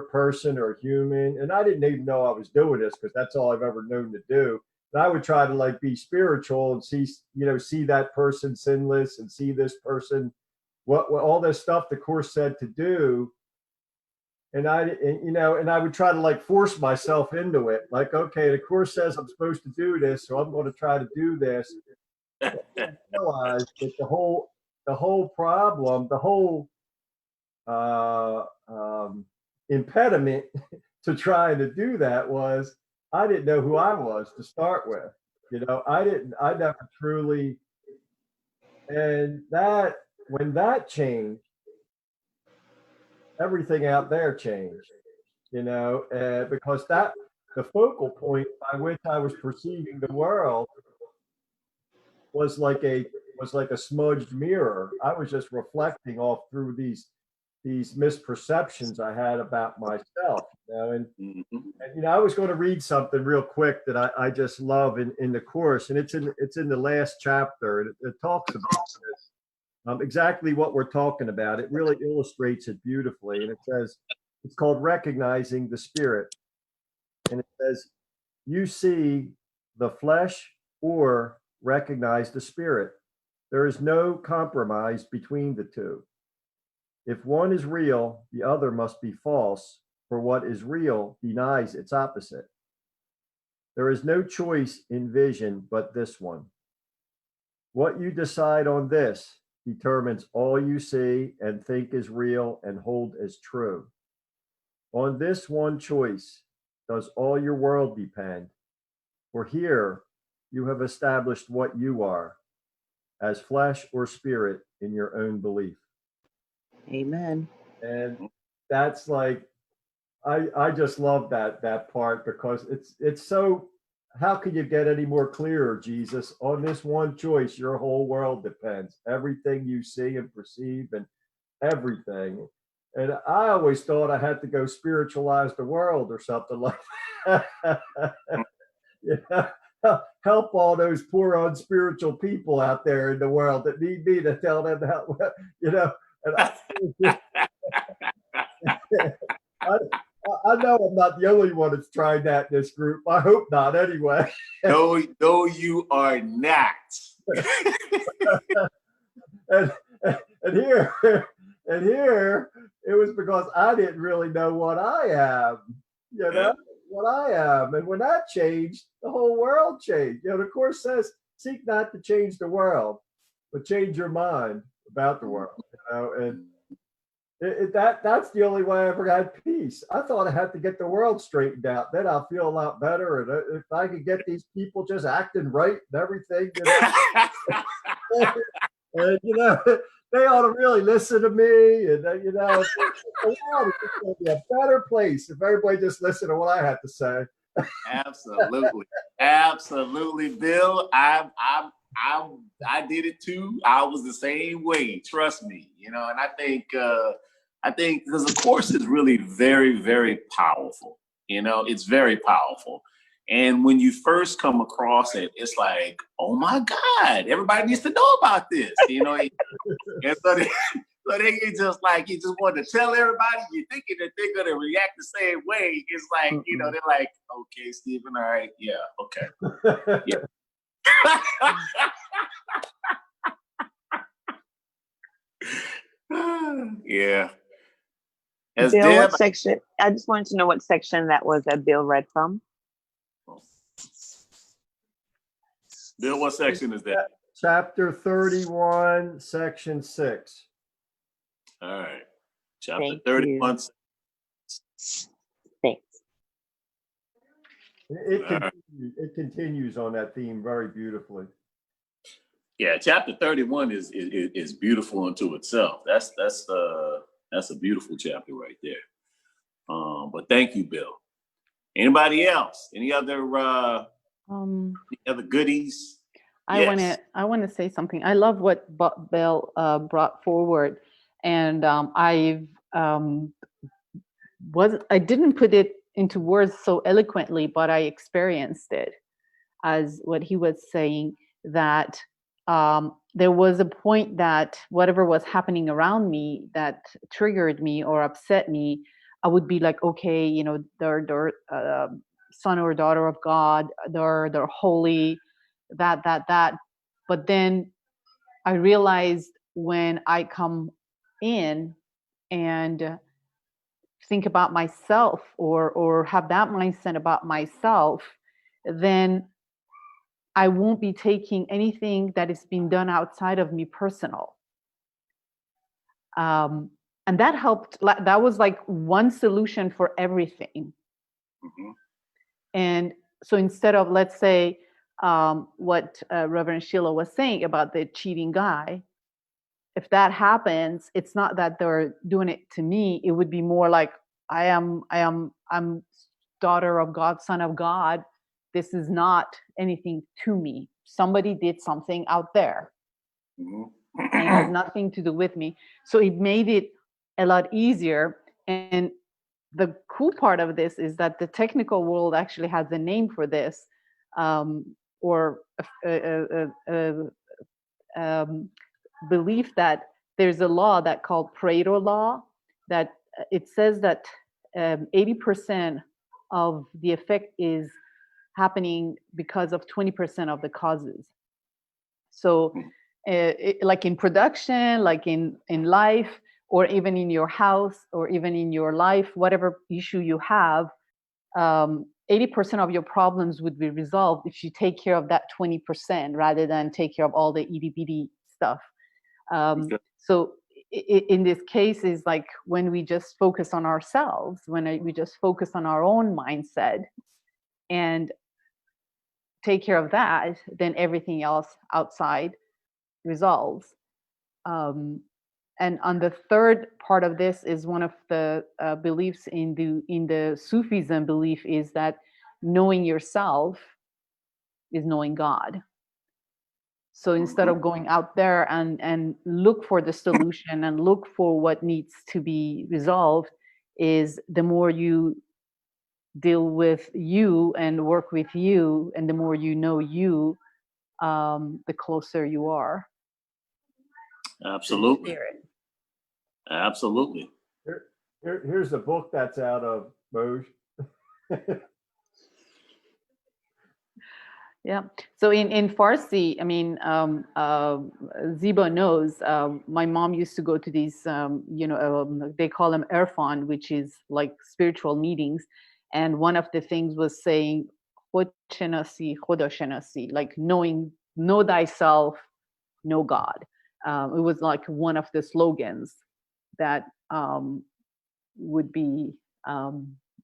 person or a human. And I didn't even know I was doing this, because that's all I've ever known to do. And I would try to like be spiritual and see, you know, see that person sinless, and see this person, what all this stuff the Course said to do. And you know, and I would try to like force myself into it. Like, okay, the Course says I'm supposed to do this, so I'm going to try to do this. I realized that the whole problem, the whole impediment to trying to do that was I didn't know who I was to start with. You know, I never truly, and that, when that changed, everything out there changed, you know, because that, the focal point by which I was perceiving the world was like a smudged mirror. I was just reflecting off through these misperceptions I had about myself, you know. And you know, I was going to read something real quick that I just love in the Course, and it's in the last chapter, and it talks about this, exactly what we're talking about. It really illustrates it beautifully, and it says, it's called Recognizing the Spirit, and it says, you see the flesh or recognize the spirit. There is no compromise between the two. If one is real, the other must be false, for what is real denies its opposite. There is no choice in vision but this one. What you decide on this determines all you see and think is real and hold as true. On this one choice does all your world depend, for here you have established what you are, as flesh or spirit in your own belief. Amen. And that's like, I just love that part, because it's so how could you get any more clearer, Jesus? On this one choice, your whole world depends. Everything you see and perceive and everything. And I always thought I had to go spiritualize the world or something like that. Yeah. Help all those poor unspiritual people out there in the world that need me to tell them how, you know. And I know I'm not the only one that's tried that in this group. I hope not, anyway. No, you are not. and, and here, it was because I didn't really know what I am, what I am. And when that changed, the whole world changed. The Course says, seek not to change the world, but change your mind about the world. And that's the only way I ever had peace. I thought I had to get the world straightened out. Then I'll feel a lot better. And if I could get these people just acting right and everything, and they ought to really listen to me. And the world is going to be a better place if everybody just listened to what I had to say. Absolutely, Bill. I did it too. I was the same way. Trust me. And I think because the Course is really very, very powerful. It's very powerful. And when you first come across it, it's like, oh my God, everybody needs to know about this. And so they just like, you just want to tell everybody, you're thinking that they're going to react the same way. It's like, they're like, okay, Stephen, all right, yeah, okay. Yeah. Yeah. Bill, what section? I just wanted to know what section that was that Bill read from. Bill, what section is that? Chapter 31, section 6. All right. Chapter 31. Thanks. It continues on that theme very beautifully. Yeah, chapter 31 is beautiful unto itself. That's a beautiful chapter right there. But thank you, Bill. Anybody else? Any other goodies? I want to say something. I love what Bill brought forward, and I didn't put it into words so eloquently, but I experienced it as what he was saying, that there was a point that whatever was happening around me that triggered me or upset me, I would be like, okay, they're son or daughter of God, they're holy, that. But then I realized when I come in and think about myself or have that mindset about myself, then I won't be taking anything that is being done outside of me personal. And that helped. That was like one solution for everything. Mm-hmm. And so instead of, let's say, what Reverend Sheila was saying about the cheating guy, if that happens, it's not that they're doing it to me. It would be more like, I'm daughter of God, son of God. This is not anything to me. Somebody did something out there. Mm-hmm. And it has nothing to do with me. So it made it a lot easier. And the cool part of this is that the technical world actually has a name for this, or belief that there's a law that called Pareto law, that it says that 80% of the effect is happening because of 20% of the causes. So like in production, like in life, or even in your house, or even in your life, whatever issue you have, 80% of your problems would be resolved if you take care of that 20% rather than take care of all the itty bitty stuff. So in this case is like when we just focus on ourselves, when we just focus on our own mindset and take care of that, then everything else outside resolves. And on the third part of this is one of the beliefs in the Sufism belief is that knowing yourself is knowing God. So instead of going out there and look for the solution and look for what needs to be resolved, is the more you deal with you and work with you, and the more you know you, the closer you are. Absolutely. Spirit. Absolutely. Here's the book that's out of Moj. Yeah. So in Farsi, I mean, Ziba knows, my mom used to go to these, they call them Irfan, which is like spiritual meetings. And one of the things was saying, Khod shanasi, Khoda shanasi, like know thyself, know God. It was like one of the slogans that would be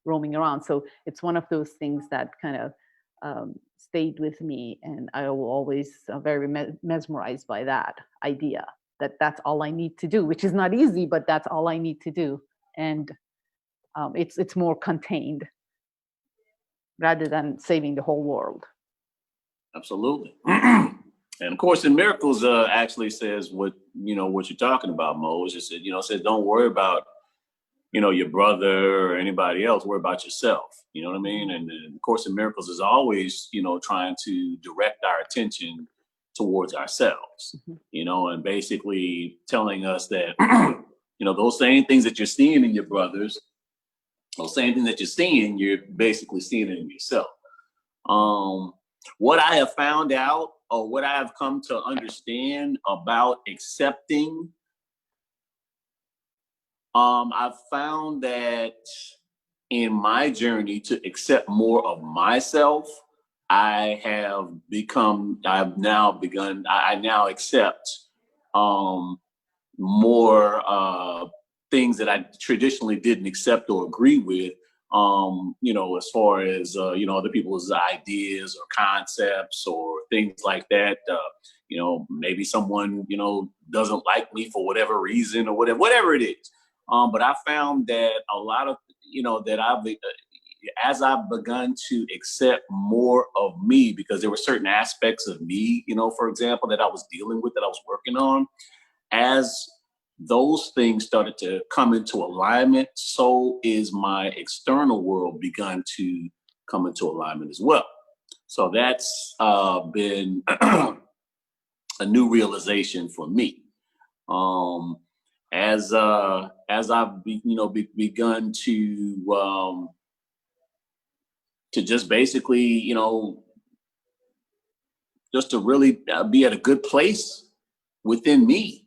roaming around. So it's one of those things that kind of stayed with me, and I will always very mesmerized by that idea that that's all I need to do, which is not easy, but that's all I need to do. And it's more contained rather than saving the whole world. Absolutely. And of course, in Miracles actually says what you're talking about, Mo. It just says don't worry about your brother or anybody else. Worry about yourself. You know what I mean? And of course, in Miracles is always trying to direct our attention towards ourselves. And basically telling us that those same things that you're seeing in your brothers, those same things that you're seeing, you're basically seeing it in yourself. What I have found out, or what I have come to understand about accepting, I've found that in my journey to accept more of myself, I now accept more things that I traditionally didn't accept or agree with, as far as, other people's ideas or concepts or things like that. Maybe someone, doesn't like me for whatever reason or whatever it is. But I found that a lot of, that as I've begun to accept more of me, because there were certain aspects of me, for example, that I was dealing with, that I was working on, as those things started to come into alignment, so is my external world begun to come into alignment as well. So that's been a new realization for me. As I've begun to just basically just to really be at a good place within me.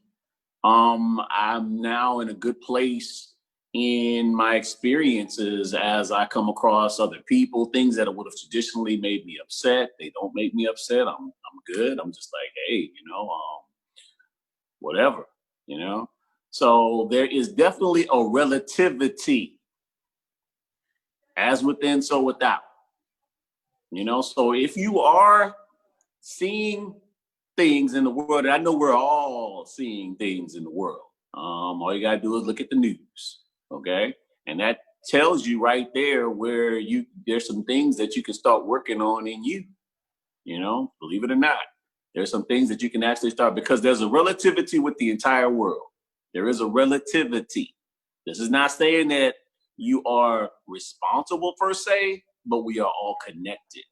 I'm now in a good place in my experiences as I come across other people, things that would have traditionally made me upset. They don't make me upset. I'm good. I'm just like, hey, whatever, So there is definitely a relativity, as within, so without. So if you are seeing things in the world, and I know we're all seeing things in the world. All you gotta do is look at the news, okay? And that tells you right there where there's some things that you can start working on in you. Believe it or not, there's some things that you can actually start, because there's a relativity with the entire world. There is a relativity. This is not saying that you are responsible per se, but we are all connected.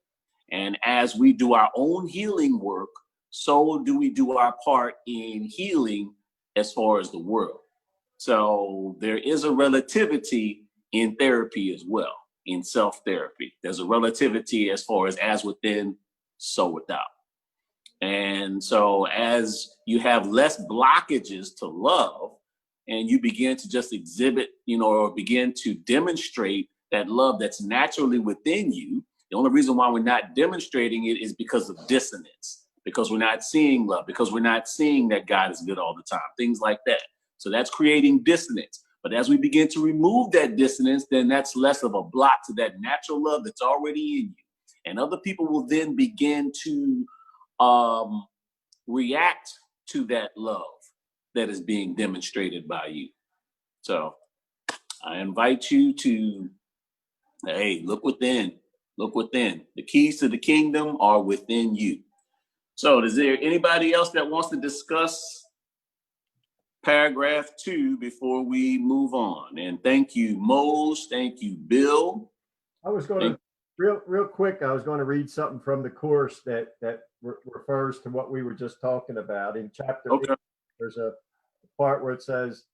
And as we do our own healing work, so do we do our part in healing as far as the world. So there is a relativity in therapy as well, in self-therapy. There's a relativity as far as within, so without. And so as you have less blockages to love, and you begin to just exhibit, or begin to demonstrate that love that's naturally within you, the only reason why we're not demonstrating it is because of dissonance, because we're not seeing love, because we're not seeing that God is good all the time, things like that. So that's creating dissonance. But as we begin to remove that dissonance, then that's less of a block to that natural love that's already in you. And other people will then begin to react to that love that is being demonstrated by you. So I invite you to, hey, look within, Look within. The keys to the kingdom are within you. So is there anybody else that wants to discuss paragraph 2 before we move on? And thank you, Mose. Thank you, Bill. I was going to real quick. I was going to read something from the course that refers to what we were just talking about in chapter 8. There's a part where it says,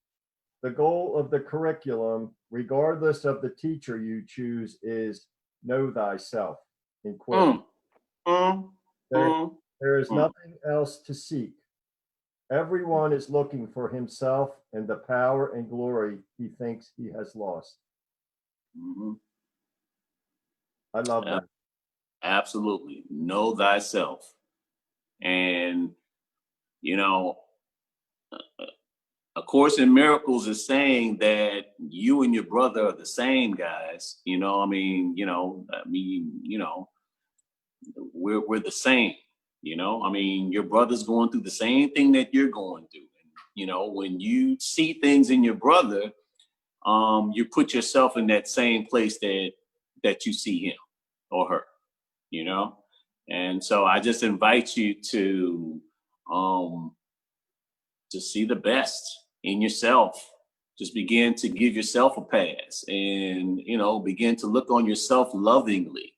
the goal of the curriculum, regardless of the teacher you choose, is know thyself. In quote. There is nothing else to seek. Everyone is looking for himself and the power and glory he thinks he has lost. I love that. Absolutely. Know thyself. And, you know, A Course in Miracles is saying that you and your brother are the same, guys. We're the same. Your brother's going through the same thing that you're going through. And, when you see things in your brother, you put yourself in that same place that you see him or her, And so I just invite you to see the best in yourself. Just begin to give yourself a pass and, begin to look on yourself lovingly.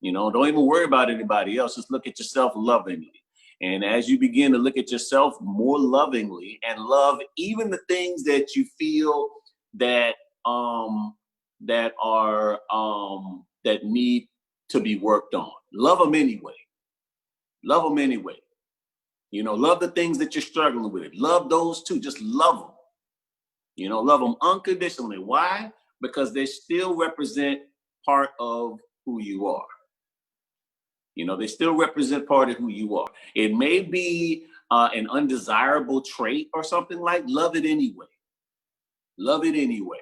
Don't even worry about anybody else. Just look at yourself lovingly. And as you begin to look at yourself more lovingly and love even the things that you feel that need to be worked on, love them anyway. Love them anyway. Love the things that you're struggling with. Love those too. Just love them. Love them unconditionally. Why? Because they still represent part of who you are. They still represent part of who you are. It may be an undesirable trait or something like, love it anyway. Love it anyway.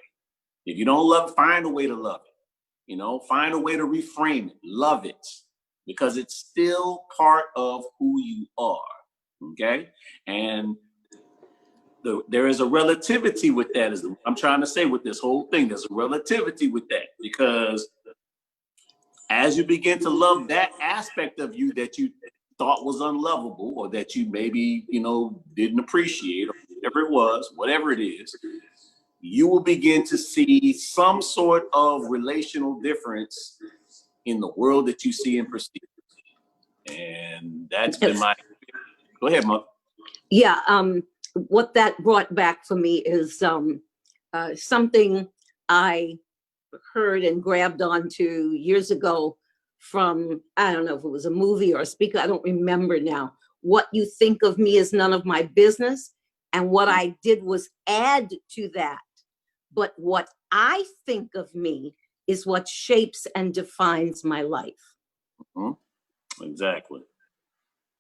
If you don't love it, find a way to love it. Find a way to reframe it. Love it. Because it's still part of who you are. Okay? And there is a relativity with that, is what I'm trying to say with this whole thing. There's a relativity with that, because as you begin to love that aspect of you that you thought was unlovable, or that you maybe, didn't appreciate, or whatever it is, you will begin to see some sort of relational difference in the world that you see and perceive. And that's been my, go ahead, Mother. Yeah, what that brought back for me is something I heard and grabbed onto years ago from, I don't know if it was a movie or a speaker, I don't remember now. What you think of me is none of my business. And what I did was add to that. But what I think of me is what shapes and defines my life. Exactly.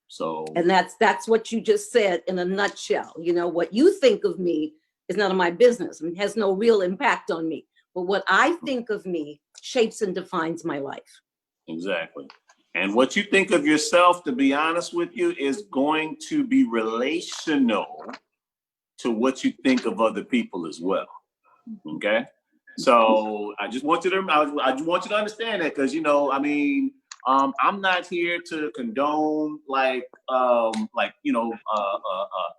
So, and that's what you just said in a nutshell. What you think of me is none of my business and has no real impact on me. But what I think of me shapes and defines my life. Exactly. And what you think of yourself, to be honest with you, is going to be relational to what you think of other people as well. Okay. So I just want you to understand that, because I'm not here to condone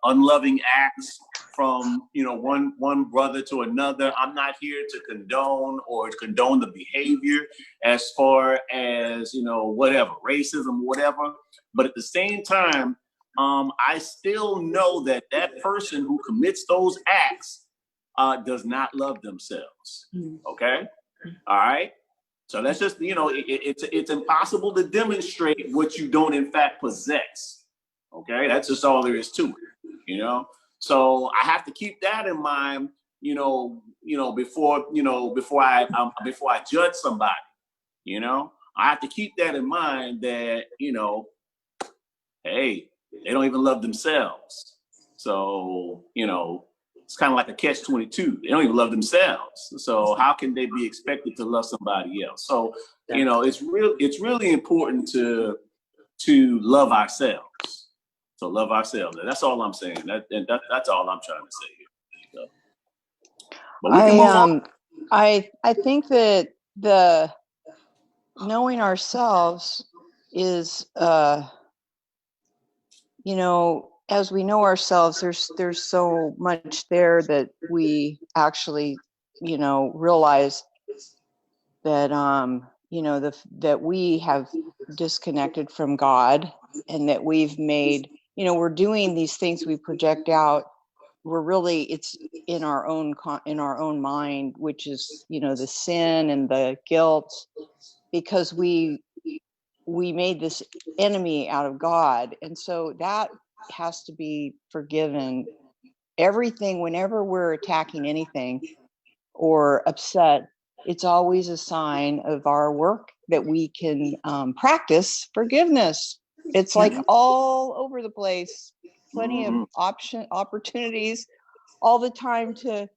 unloving acts from one brother to another. I'm not here to condone the behavior as far as whatever racism, whatever. But at the same time, I still know that person who commits those acts does not love themselves. Okay, all right. So that's just, it's impossible to demonstrate what you don't in fact possess. Okay, that's just all there is to it. So I have to keep that in mind, before I judge somebody. I have to keep that in mind that hey, they don't even love themselves. So it's kind of like a catch-22. They don't even love themselves. So how can they be expected to love somebody else? So, it's really important to love ourselves. So love ourselves. That's all I'm saying. That's all I'm trying to say here. So, but we can move on. I think that the knowing ourselves is, you know, as we know ourselves, there's so much there that we actually, you know, realize that, you know, that we have disconnected from God, and that we've made, you know, we're doing these things we project out. We're really, it's in our own mind, which is, you know, the sin and the guilt, because we made this enemy out of God. And so that has to be forgiven. Everything, whenever we're attacking anything or upset, it's always a sign of our work that we can practice forgiveness. It's like all over the place, plenty of opportunities all the time to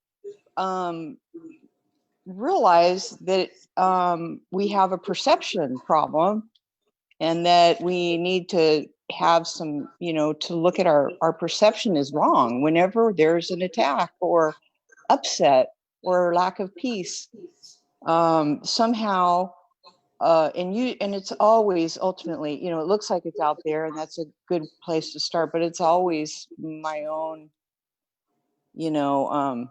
realize that we have a perception problem, and that we need to have some, you know, to look at our perception is wrong whenever there's an attack or upset or lack of peace. Somehow, and it's always ultimately, you know, it looks like it's out there, and that's a good place to start, but it's always my own, you know,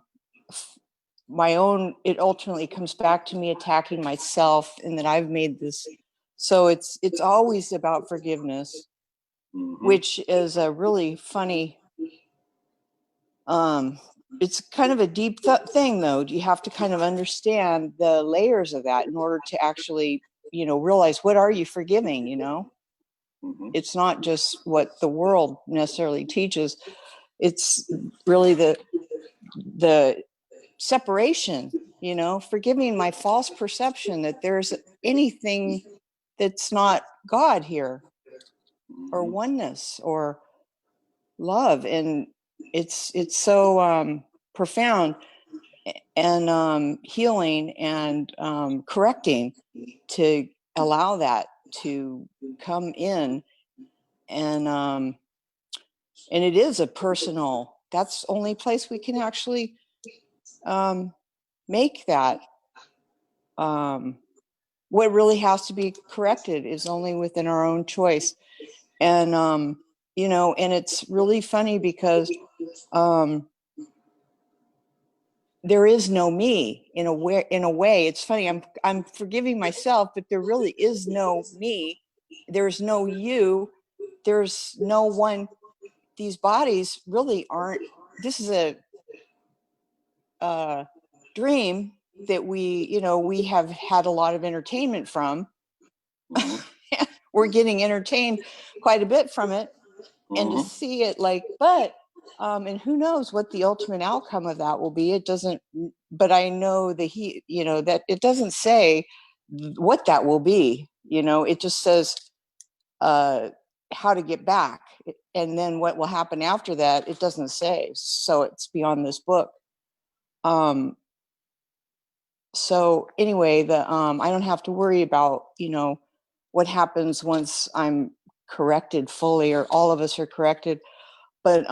my own, it ultimately comes back to me attacking myself, and that I've made this. So it's always about forgiveness, which is a really funny, it's kind of a deep thing, though. You have to kind of understand the layers of that in order to actually, you know, realize, what are you forgiving, you know? It's not just what the world necessarily teaches. It's really the separation, you know, forgiving my false perception that there's anything that's not God here, or oneness, or love. And it's so profound and healing and correcting to allow that to come in. And it is a personal, that's the only place we can actually make that. What really has to be corrected is only within our own choice. And you know, and it's really funny because there is no me in a way. It's funny, I'm forgiving myself, but there really is no me. There's no you. There's no one. These bodies really aren't. This is a dream that we have had a lot of entertainment from. We're getting entertained quite a bit from it, and to see it like, but and who knows what the ultimate outcome of that will be. It doesn't, but I know that that it doesn't say what that will be. It just says how to get back, and then what will happen after that, it doesn't say. So it's beyond this book. So anyway, I don't have to worry about what happens once I'm corrected fully, or all of us are corrected. But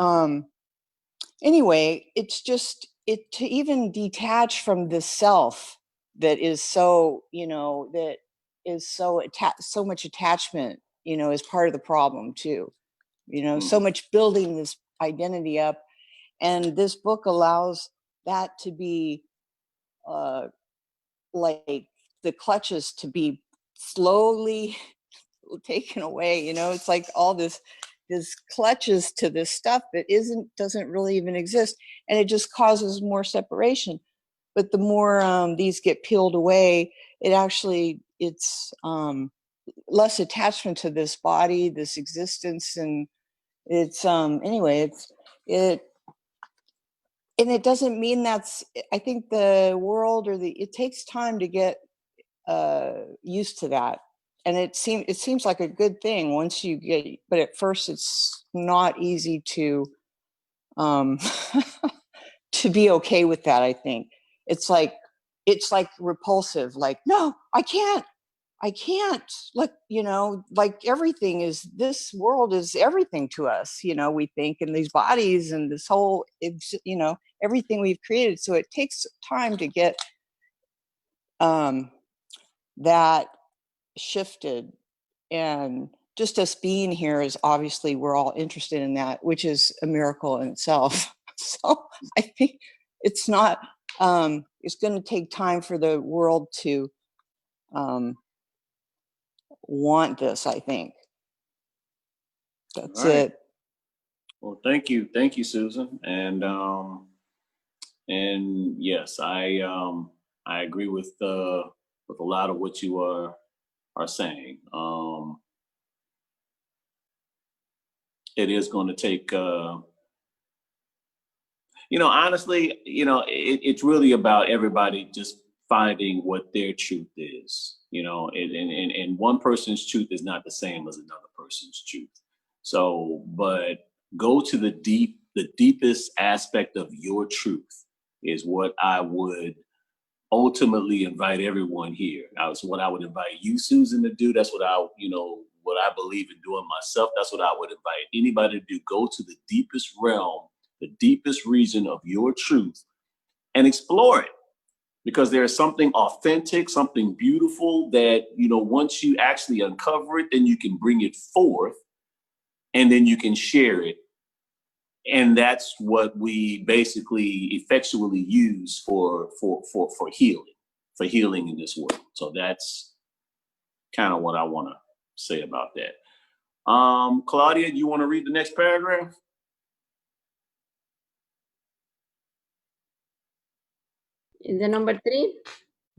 anyway, it's just to even detach from the self that is so that is so so much attachment is part of the problem too. So much building this identity up, and this book allows that to be like the clutches to be slowly taken away. It's like all this clutches to this stuff that doesn't really even exist, and it just causes more separation. But the more these get peeled away, it's less attachment to this body, this existence, and it's anyway, and it doesn't mean I think the world it takes time to get used to that. And it seems like a good thing once you get, but at first it's not easy to to be okay with that. I think it's like repulsive, like, no, I can't, look, like everything is, this world is everything to us, we think, and these bodies and this whole, everything we've created. So it takes time to get that shifted, and just us being here is obviously we're all interested in that, which is a miracle in itself. So I think it's not, it's going to take time for the world to want this, I think. That's it. Well, thank you, Susan, and yes, I agree with a lot of what you are saying. It is going to take, honestly, it's really about everybody just finding what their truth is, and one person's truth is not the same as another person's truth. So, but go to the deepest aspect of your truth is what I would ultimately invite everyone here. That's what I would invite you, Susan, to do. That's what what I believe in doing myself. That's what I would invite anybody to do. Go to the deepest realm, the deepest region of your truth, and explore it. Because there is something authentic, something beautiful that, once you actually uncover it, then you can bring it forth and then you can share it. And that's what we basically effectually use for healing in this world. So that's kind of what I want to say about that. Claudia, you want to read the next paragraph? Is the number 3?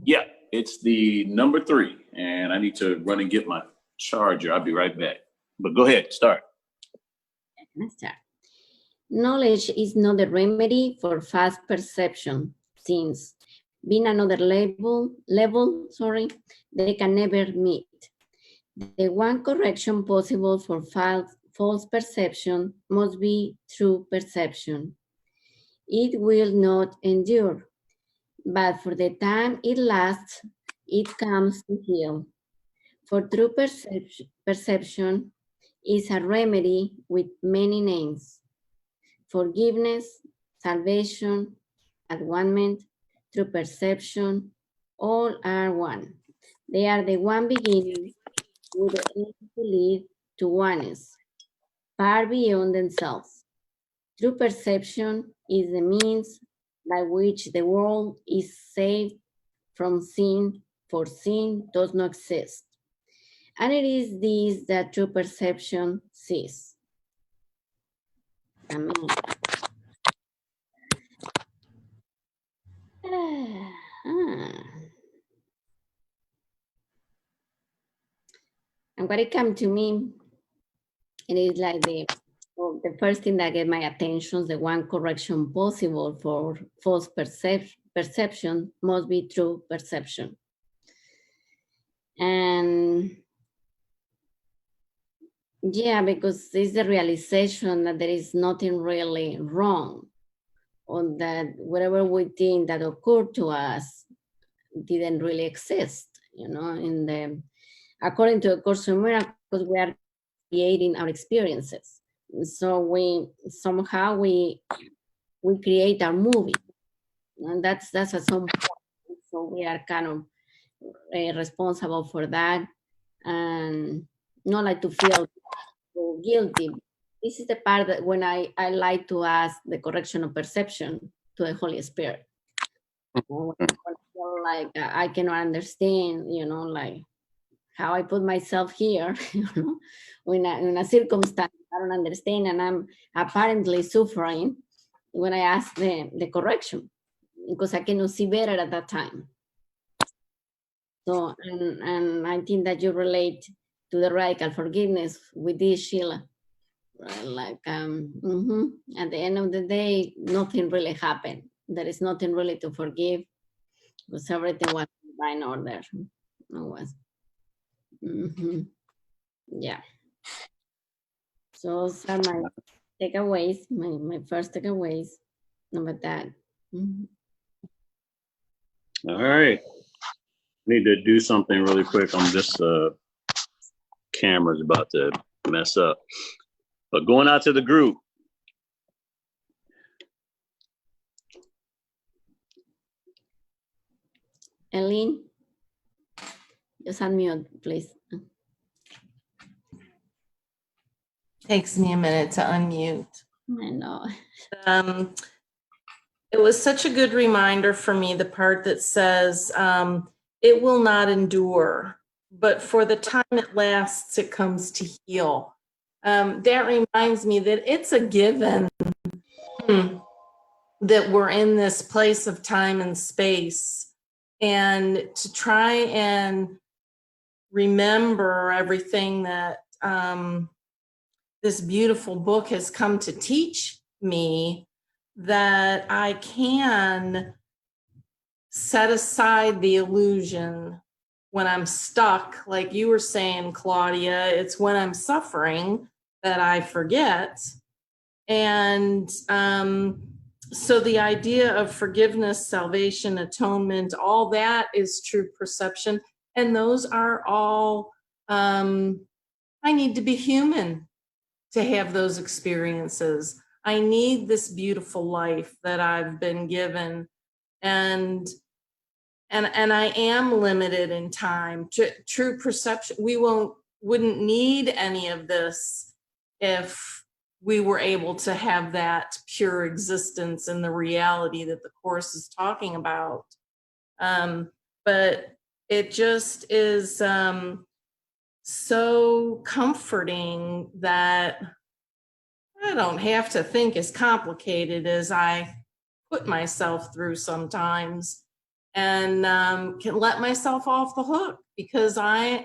Yeah, it's the number 3. And I need to run and get my charger. I'll be right back. But go ahead, start. Let's start. Knowledge is not the remedy for false perception, since being another level, they can never meet. The one correction possible for false perception must be true perception. It will not endure, but for the time it lasts, it comes to heal. For true perception is a remedy with many names. Forgiveness, salvation, at-one-ment, true perception, all are one. They are the one beginning with the aim to lead to oneness, far beyond themselves. True perception is the means by which the world is saved from sin, for sin does not exist. And it is this that true perception sees. Amen. And what it came to me, it is like the first thing that get my attention, the one correction possible for false perception must be true perception. And yeah, because it's the realization that there is nothing really wrong, or that whatever we think that occurred to us didn't really exist, according to A Course in Miracles, we are creating our experiences. So we create our movie, and that's at some point. So we are kind of responsible for that, and not like to feel so guilty. This is the part that when I like to ask the correction of perception to the Holy Spirit. When I feel like I cannot understand, like how I put myself here, in a circumstance I don't understand, and I'm apparently suffering, when I ask the correction, because I cannot see better at that time. So, and I think that you relate to the radical forgiveness with this, Sheila. Like, at the end of the day, nothing really happened. There is nothing really to forgive, because everything was in divine order. It was. Yeah. So those are my takeaways, my first takeaways about that. All right. Need to do something really quick. I'm just camera's about to mess up. But going out to the group. Eileen? Just unmute, please. Takes me a minute to unmute. I know. It was such a good reminder for me, the part that says, it will not endure, but for the time it lasts, it comes to heal. That reminds me that it's a given that we're in this place of time and space, and to try and remember everything that this beautiful book has come to teach me, that I can set aside the illusion when I'm stuck, like you were saying, Claudia. It's when I'm suffering that I forget. And so the idea of forgiveness, salvation, atonement, all that is true perception. And those are all, I need to be human to have those experiences. I need this beautiful life that I've been given. And I am limited in time. True perception, we wouldn't need any of this if we were able to have that pure existence in the reality that the Course is talking about. But it just is so comforting that I don't have to think as complicated as I put myself through sometimes, and can let myself off the hook, because I've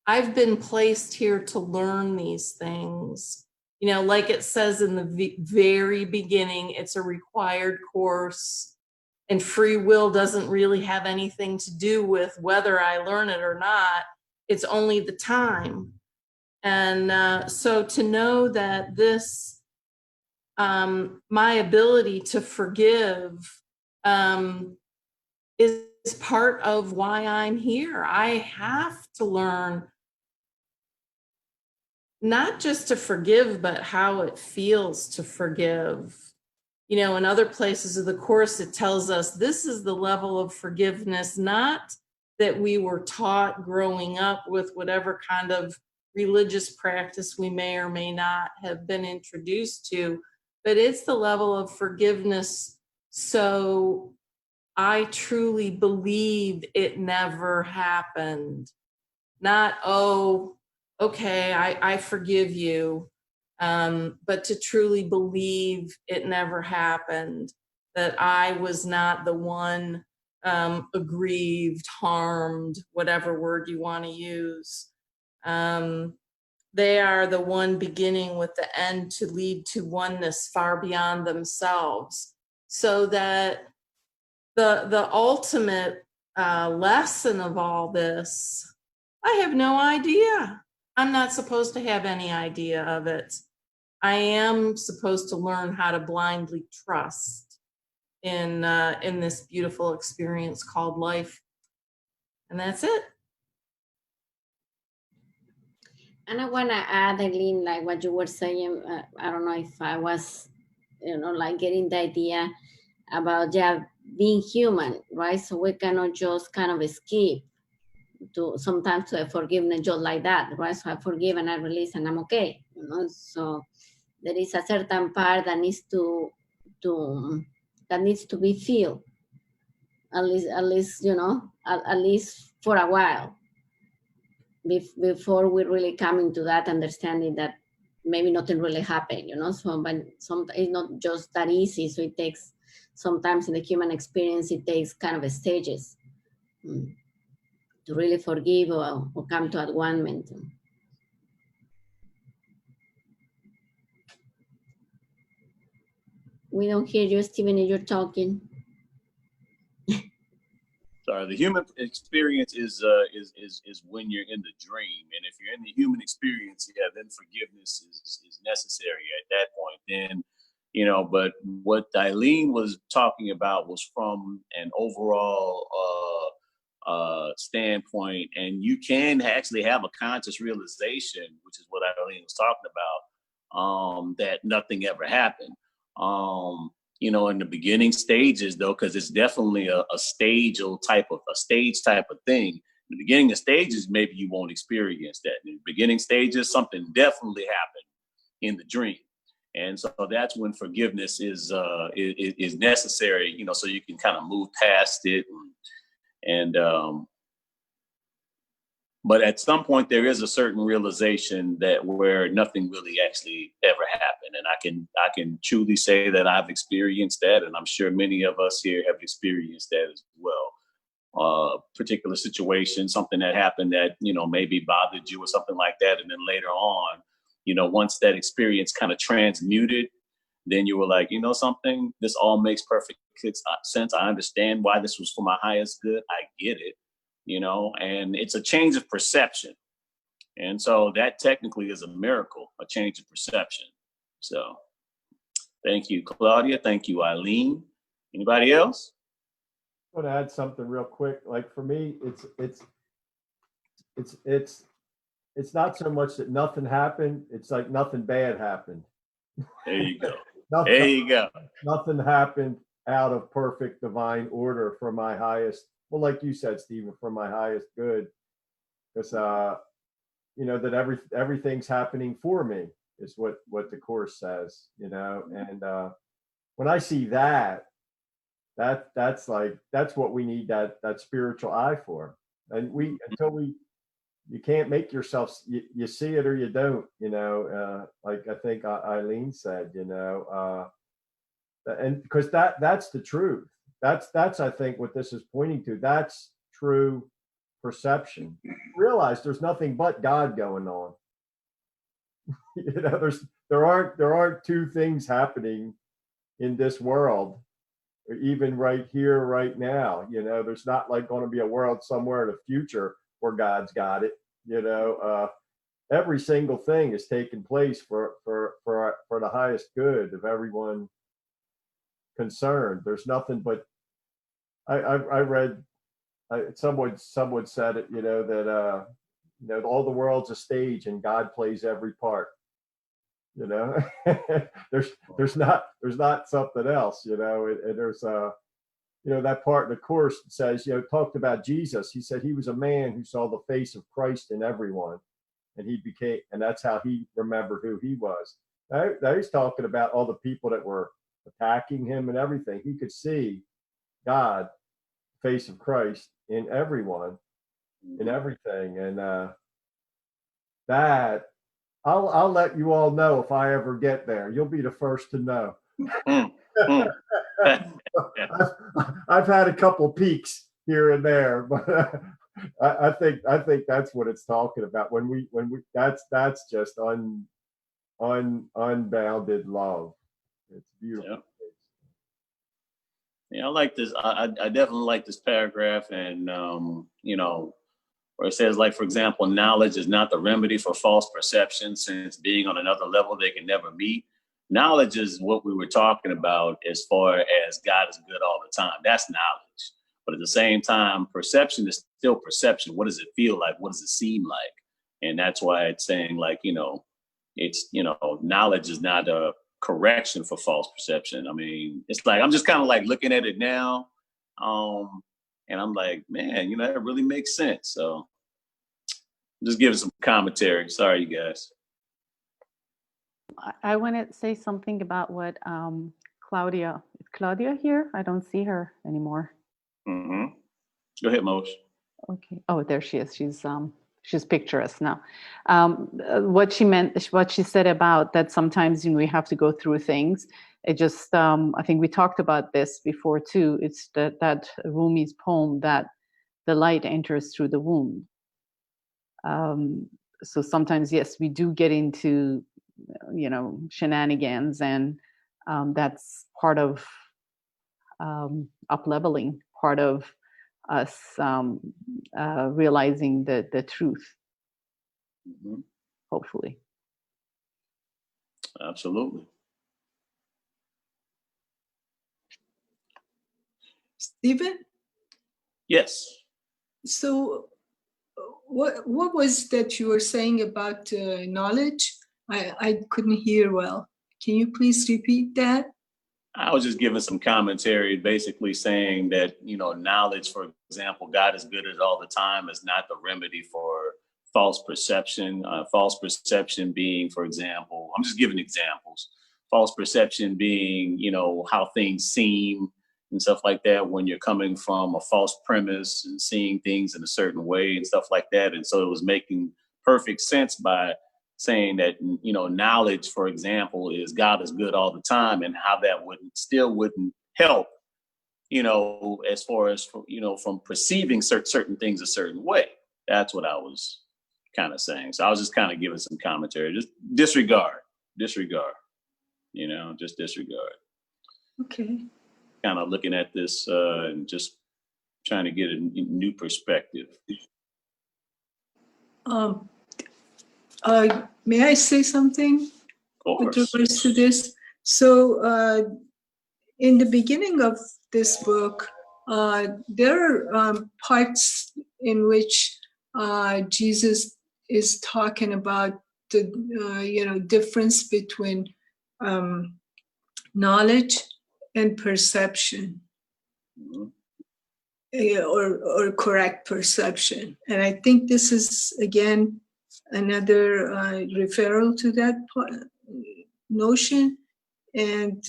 been placed here to learn these things. You know, like it says in the very beginning, it's a required course, and free will doesn't really have anything to do with whether I learn it or not. It's only the time. And so to know that this, my ability to forgive is part of why I'm here. I have to learn not just to forgive, but how it feels to forgive. You know, in other places of the Course, it tells us this is the level of forgiveness, not that we were taught growing up with whatever kind of religious practice we may or may not have been introduced to, but it's the level of forgiveness so I truly believe it never happened. Not, oh, okay, I forgive you, but to truly believe it never happened, that I was not the one aggrieved, harmed, whatever word you want to use. They are the one beginning with the end to lead to oneness far beyond themselves, so that the ultimate lesson of all this, I have no idea. I'm not supposed to have any idea of it. I am supposed to learn how to blindly trust in this beautiful experience called life. And that's it. And I want to add, Eileen, like what you were saying, I don't know if I was, like getting the idea about, being human, right? So we cannot just kind of escape to sometimes to a forgiveness just like that, right? So I forgive and I release and I'm okay, So there is a certain part that needs to be felt, at least, at least for a while, before we really come into that understanding that maybe nothing really happened, So, but it's not just that easy. So it takes, sometimes in the human experience, it takes kind of stages to really forgive or come to one-ment. We don't hear you, Stephen, if you're talking. Sorry, the human experience is when you're in the dream, and if you're in the human experience, then forgiveness is necessary at that point. Then, but what Eileen was talking about was from an overall standpoint, and you can actually have a conscious realization, which is what Eileen was talking about, that nothing ever happened. In the beginning stages, though, because it's definitely a stage type of thing. the beginning of stages, maybe you won't experience that. In the beginning stages, something definitely happened in the dream. And so that's when forgiveness is necessary, you know, so you can kind of move past it. But at some point there is a certain realization that where nothing really actually ever happened. And I can truly say that I've experienced that. And I'm sure many of us here have experienced that as well. Particular situation, something that happened that, you know, maybe bothered you or something like that. And then later on, you know, once that experience kind of transmuted, then you were like, you know, something, this all makes perfect sense. I understand why this was for my highest good. I get it, you know, and it's a change of perception. And so that technically is a miracle, a change of perception. So thank you, Claudia. Thank you, Eileen. Anybody else? I want to add something real quick. Like for me, it's not so much that nothing happened. It's like nothing bad happened. There you go. There you go. Nothing happened out of perfect divine order for my highest. Well, like you said, Stephen, for my highest good, because you know that everything's happening for me is what the Course says. You know, and when I see that, that's what we need that spiritual eye for. And you can't make yourself, you see it or you don't, you know, like I think Eileen said, you know, and because that's the truth. That's I think what this is pointing to. That's true perception. Realize there's nothing but God going on. You know, there aren't two things happening in this world, or even right here, right now. You know, there's not like going to be a world somewhere in the future where God's got it. You know, every single thing is taking place for the highest good of everyone concerned. There's nothing but I read someone said it, you know, that you know, all the world's a stage and God plays every part. You know, there's not something else, you know, and there's you know, that part in the Course says, you know, talked about Jesus. He said he was a man who saw the face of Christ in everyone, and and that's how he remembered who he was. Now he's talking about all the people that were attacking him and everything. He could see God, face of Christ in everyone, in everything, and that I'll let you all know if I ever get there. You'll be the first to know. I've had a couple peaks here and there, but I think that's what it's talking about. When we that's just unbounded love. It's beautiful. Yeah, I like this. I definitely like this paragraph, and you know, where it says, like, for example, knowledge is not the remedy for false perception, since being on another level they can never meet. Knowledge is what we were talking about as far as God is good all the time. That's knowledge. But at the same time, perception is still perception. What does it feel like? What does it seem like? And that's why it's saying, like, you know, it's, you know, knowledge is not a correction for false perception. I mean, it's like, I'm just kind of like looking at it now. And I'm like, man, you know, that really makes sense. So just giving some commentary. Sorry, you guys. I want to say something about what Claudia. Is Claudia here? I don't see her anymore. Mm-hmm. Go ahead, Moshe. Okay. Oh, there she is. She's picturesque now. What she said about that sometimes, you know, we have to go through things. It just, I think we talked about this before too. It's that Rumi's poem that the light enters through the womb. So sometimes, yes, we do get into, you know, shenanigans, and that's part of up-leveling, part of us realizing the truth. Mm-hmm. Hopefully. Absolutely. Stephen? Yes. So what was that you were saying about knowledge? I couldn't hear well. Can you please repeat that? I was just giving some commentary, basically saying that, you know, knowledge, for example, God is good at all the time is not the remedy for false perception. False perception being, for example, I'm just giving examples. False perception being, you know, how things seem and stuff like that when you're coming from a false premise and seeing things in a certain way and stuff like that. And so it was making perfect sense by saying that, you know, knowledge, for example, is God is good all the time, and how that wouldn't help, you know, as far as, you know, from perceiving certain things a certain way. That's what I was kind of saying. So I was just kind of giving some commentary. Just disregard, you know, just disregard. Okay. Kind of looking at this and just trying to get a new perspective. May I say something with regards to this? So in the beginning of this book, there are parts in which Jesus is talking about the you know, difference between knowledge and perception, or correct perception. And I think this is, again, another referral to that notion. And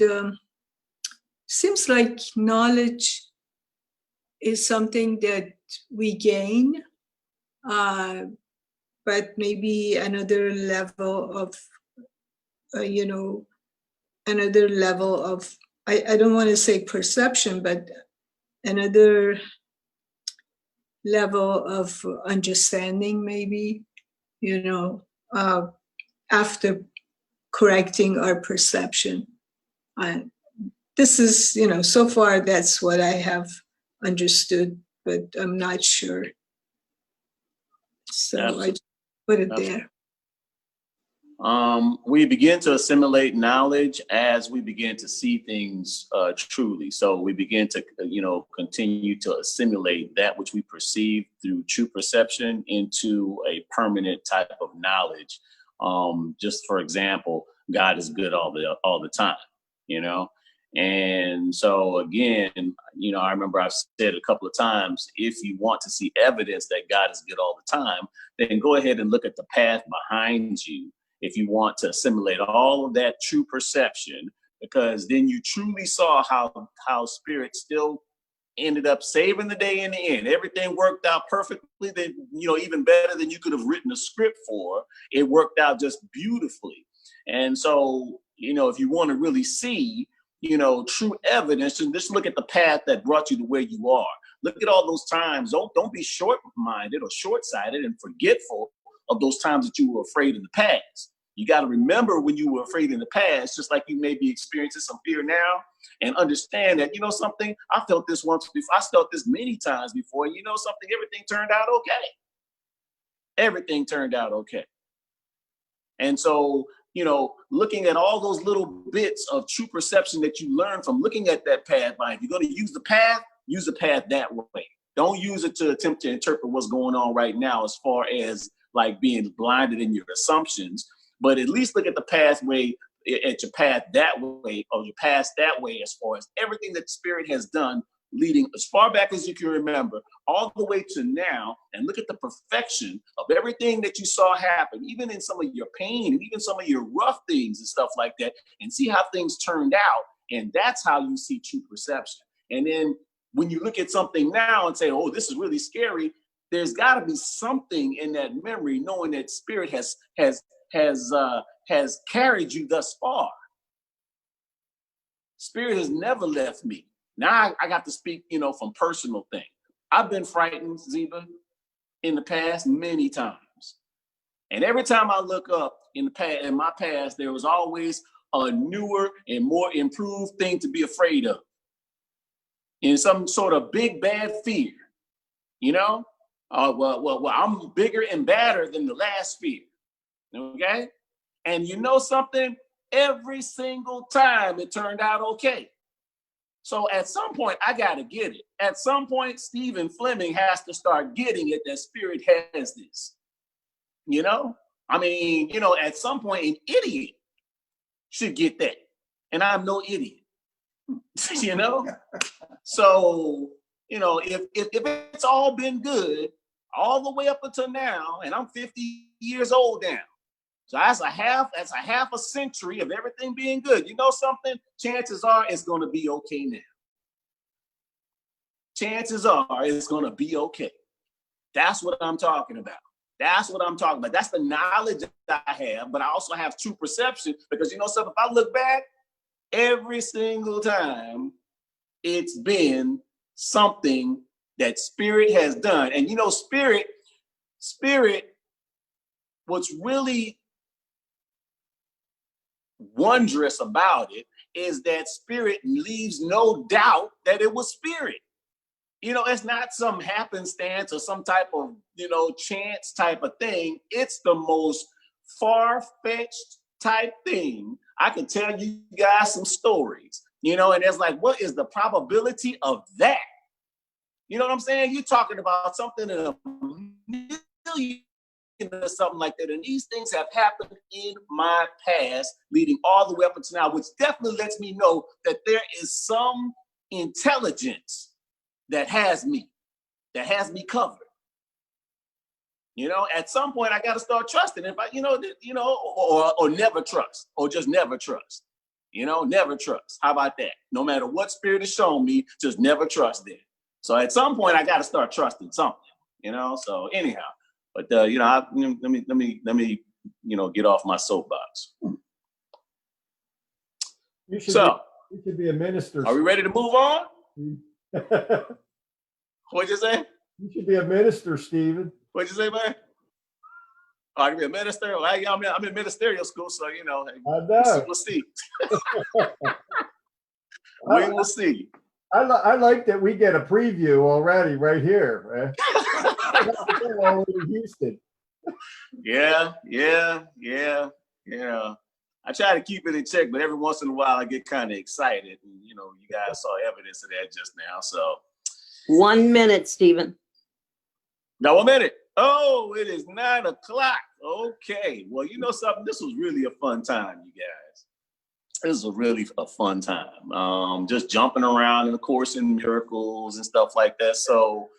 seems like knowledge is something that we gain, but maybe another level of, you know, another level of, I don't want to say perception, but another level of understanding, maybe, you know, after correcting our perception. This is, you know, so far that's what I have understood, but I'm not sure. So I just put it there. We begin to assimilate knowledge as we begin to see things truly. So we begin to, you know, continue to assimilate that which we perceive through true perception into a permanent type of knowledge. Just for example, God is good all the time, you know? And so again, you know, I remember I've said a couple of times, if you want to see evidence that God is good all the time, then go ahead and look at the path behind you. If you want to assimilate all of that true perception, because then you truly saw how Spirit still ended up saving the day in the end. Everything worked out perfectly, then, you know, even better than you could have written a script for. It worked out just beautifully. And so, you know, if you want to really see, you know, true evidence, and just look at the path that brought you to where you are. Look at all those times. Don't be short-minded or short-sighted and forgetful of those times that you were afraid in the past. You got to remember when you were afraid in the past, just like you may be experiencing some fear now, and understand that, you know, something, I felt this once before. I felt this many times before. You know something, everything turned out okay. Everything turned out okay. And so, you know, looking at all those little bits of true perception that you learn from looking at that path, if you're going to use the path that way. Don't use it to attempt to interpret what's going on right now as far as like being blinded in your assumptions, but at least look at the pathway, at your path that way, or your past that way, as far as everything that Spirit has done leading as far back as you can remember, all the way to now, and look at the perfection of everything that you saw happen, even in some of your pain and even some of your rough things and stuff like that, and see how things turned out. And that's how you see true perception. And then when you look at something now and say, oh, this is really scary, there's got to be something in that memory, knowing that Spirit has carried you thus far. Spirit has never left me. Now I got to speak, you know, from personal thing. I've been frightened, Ziva, in the past many times. And every time I look up in my past, there was always a newer and more improved thing to be afraid of. In some sort of big bad fear, you know? Well, I'm bigger and badder than the last fear. Okay? And you know something? Every single time it turned out okay. So at some point, I got to get it. At some point, Stephen Fleming has to start getting it that Spirit has this. You know? I mean, you know, at some point, an idiot should get that. And I'm no idiot. You know? So, you know, if it's all been good all the way up until now, and I'm 50 years old now. So that's a half a century of everything being good. You know something? Chances are it's gonna be okay now. Chances are it's gonna be okay. That's what I'm talking about. That's what I'm talking about. That's the knowledge that I have, but I also have true perception, because you know something, if I look back, every single time it's been something that Spirit has done. And you know, Spirit, what's really wondrous about it is that Spirit leaves no doubt that it was Spirit. You know, it's not some happenstance or some type of, you know, chance type of thing. It's the most far-fetched type thing. I can tell you guys some stories, you know, and it's like, what is the probability of that? You know what I'm saying? You're talking about something in a million or something like that. And these things have happened in my past, leading all the way up until now, which definitely lets me know that there is some intelligence that has me covered. You know, at some point I got to start trusting. If I, or never trust, or just never trust. You know, never trust. How about that? No matter what Spirit has shown me, just never trust them. So at some point I got to start trusting something. You know. So anyhow, but let me get off my soapbox. You should be a minister. Are we ready to move on? What'd you say? You should be a minister, Stephen. What'd you say, man? Oh, I can be a minister? Well, I'm in ministerial school, so, you know. I know. We'll see. We will see. I like that we get a preview already right here, man. All over Houston. Yeah. I try to keep it in check, but every once in a while I get kind of excited. And, you know, you guys saw evidence of that just now, so. 1 minute, Stephen. Now, 1 minute. Oh, it is 9 o'clock. Okay. Well, you know something? This was really a fun time, you guys. This was really a fun time. Just jumping around in A Course in Miracles and stuff like that. So,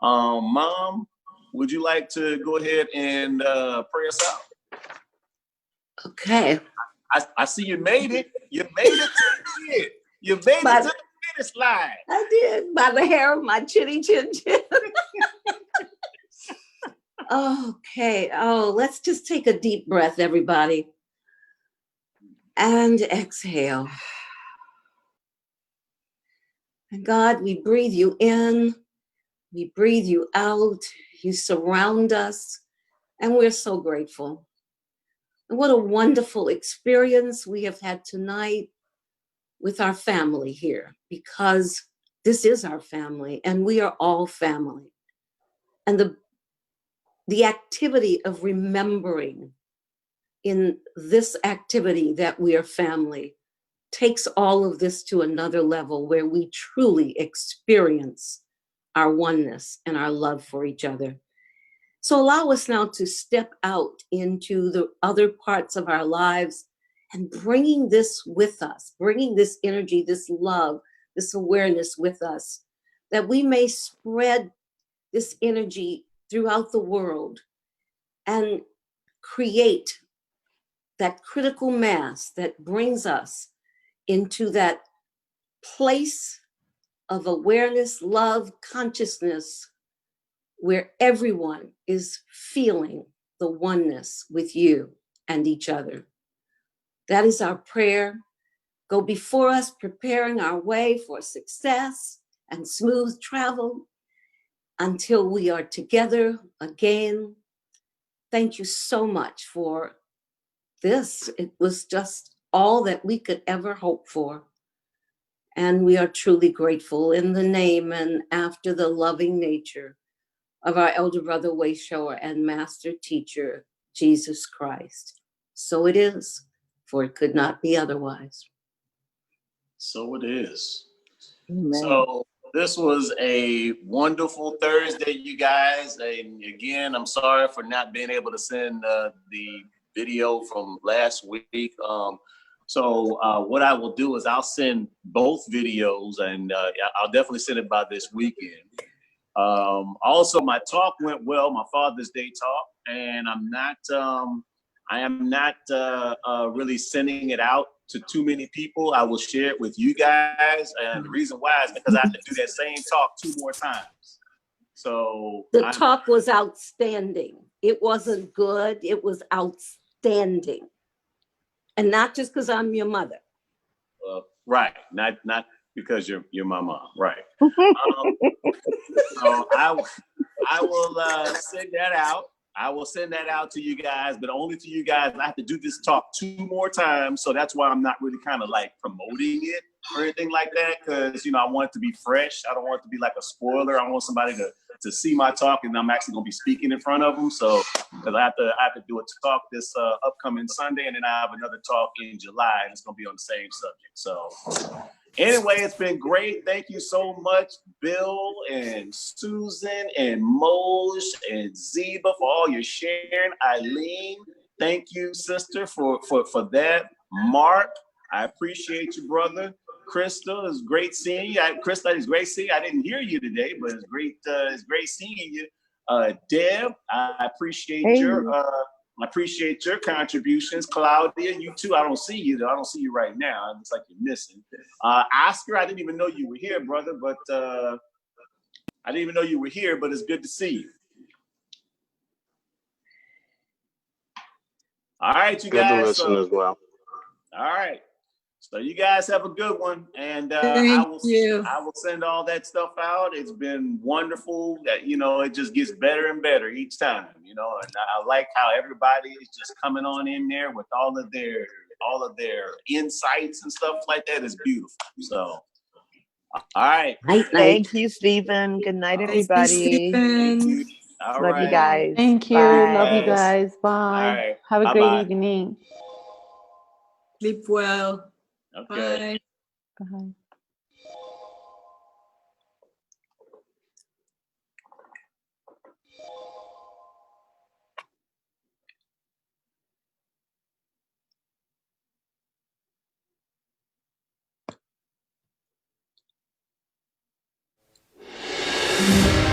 Mom, would you like to go ahead and pray us out? Okay. I see you made it. You made it to the end. You made it to the finish line. I did, by the hair of my chinny chin chin. Okay. Oh, let's just take a deep breath, everybody. And exhale. And God, we breathe you in. We breathe you out. You surround us. And we're so grateful. And what a wonderful experience we have had tonight with our family here, because this is our family and we are all family. And the activity of remembering in this activity that we are family takes all of this to another level where we truly experience our oneness and our love for each other. So allow us now to step out into the other parts of our lives and bringing this with us, bringing this energy, this love, this awareness with us, that we may spread this energy throughout the world and create that critical mass that brings us into that place of awareness, love, consciousness, where everyone is feeling the oneness with you and each other. That is our prayer. Go before us, preparing our way for success and smooth travel until we are together again. Thank you so much for this. It was just all that we could ever hope for. And we are truly grateful in the name and after the loving nature of our elder brother, Wayshower, and master teacher, Jesus Christ. So it is, for it could not be otherwise. So it is. Amen. So this was a wonderful Thursday, you guys. And again, I'm sorry for not being able to send the video from last week. So what I will do is I'll send both videos, and I'll definitely send it by this weekend. Also, my talk went well, my Father's Day talk, and I am not really sending it out to too many people. I will share it with you guys, and the reason why is because I have to do that same talk 2 more times. So the talk was outstanding. It wasn't good. It was outstanding. And not just because I'm your mother. Right. Not because you're my mom. Right. So I will send that out. I will send that out to you guys, but only to you guys. I have to do this talk 2 more times. So that's why I'm not really kind of like promoting it or anything like that. Because, I want it to be fresh. I don't want it to be like a spoiler. I want somebody to see my talk, and I'm actually going to be speaking in front of them. So because I have to do a talk this upcoming Sunday, and then I have another talk in July, and it's going to be on the same subject. So anyway, it's been great. Thank you so much, Bill and Susan and Moj and Zeba, for all your sharing. Eileen, thank you, sister, for that. Mark, I appreciate you, brother. Krista, it's great seeing you. Krista, it's great seeing you. I didn't hear you today, but it's great seeing you. Deb, I appreciate I appreciate your contributions. Claudia, you too. I don't see you though. I don't see you right now. It's like you're missing. Oscar, I didn't even know you were here, brother, but I didn't even know you were here, but it's good to see you. All right, you Good guys. to listen as well. All right. So you guys have a good one, and Thank you. I will send all that stuff out. It's been wonderful. That it just gets better and better each time. And I like how everybody is just coming on in there with all of their insights and stuff like that. It's beautiful. So, all right. Thank you, Stephen. Good night, everybody. Thank you. All Love right. you guys. Thank you. Bye. Love you guys. Bye. All right. Have a Bye-bye. great evening. Sleep well. Okay. Bye. Bye. Thank you.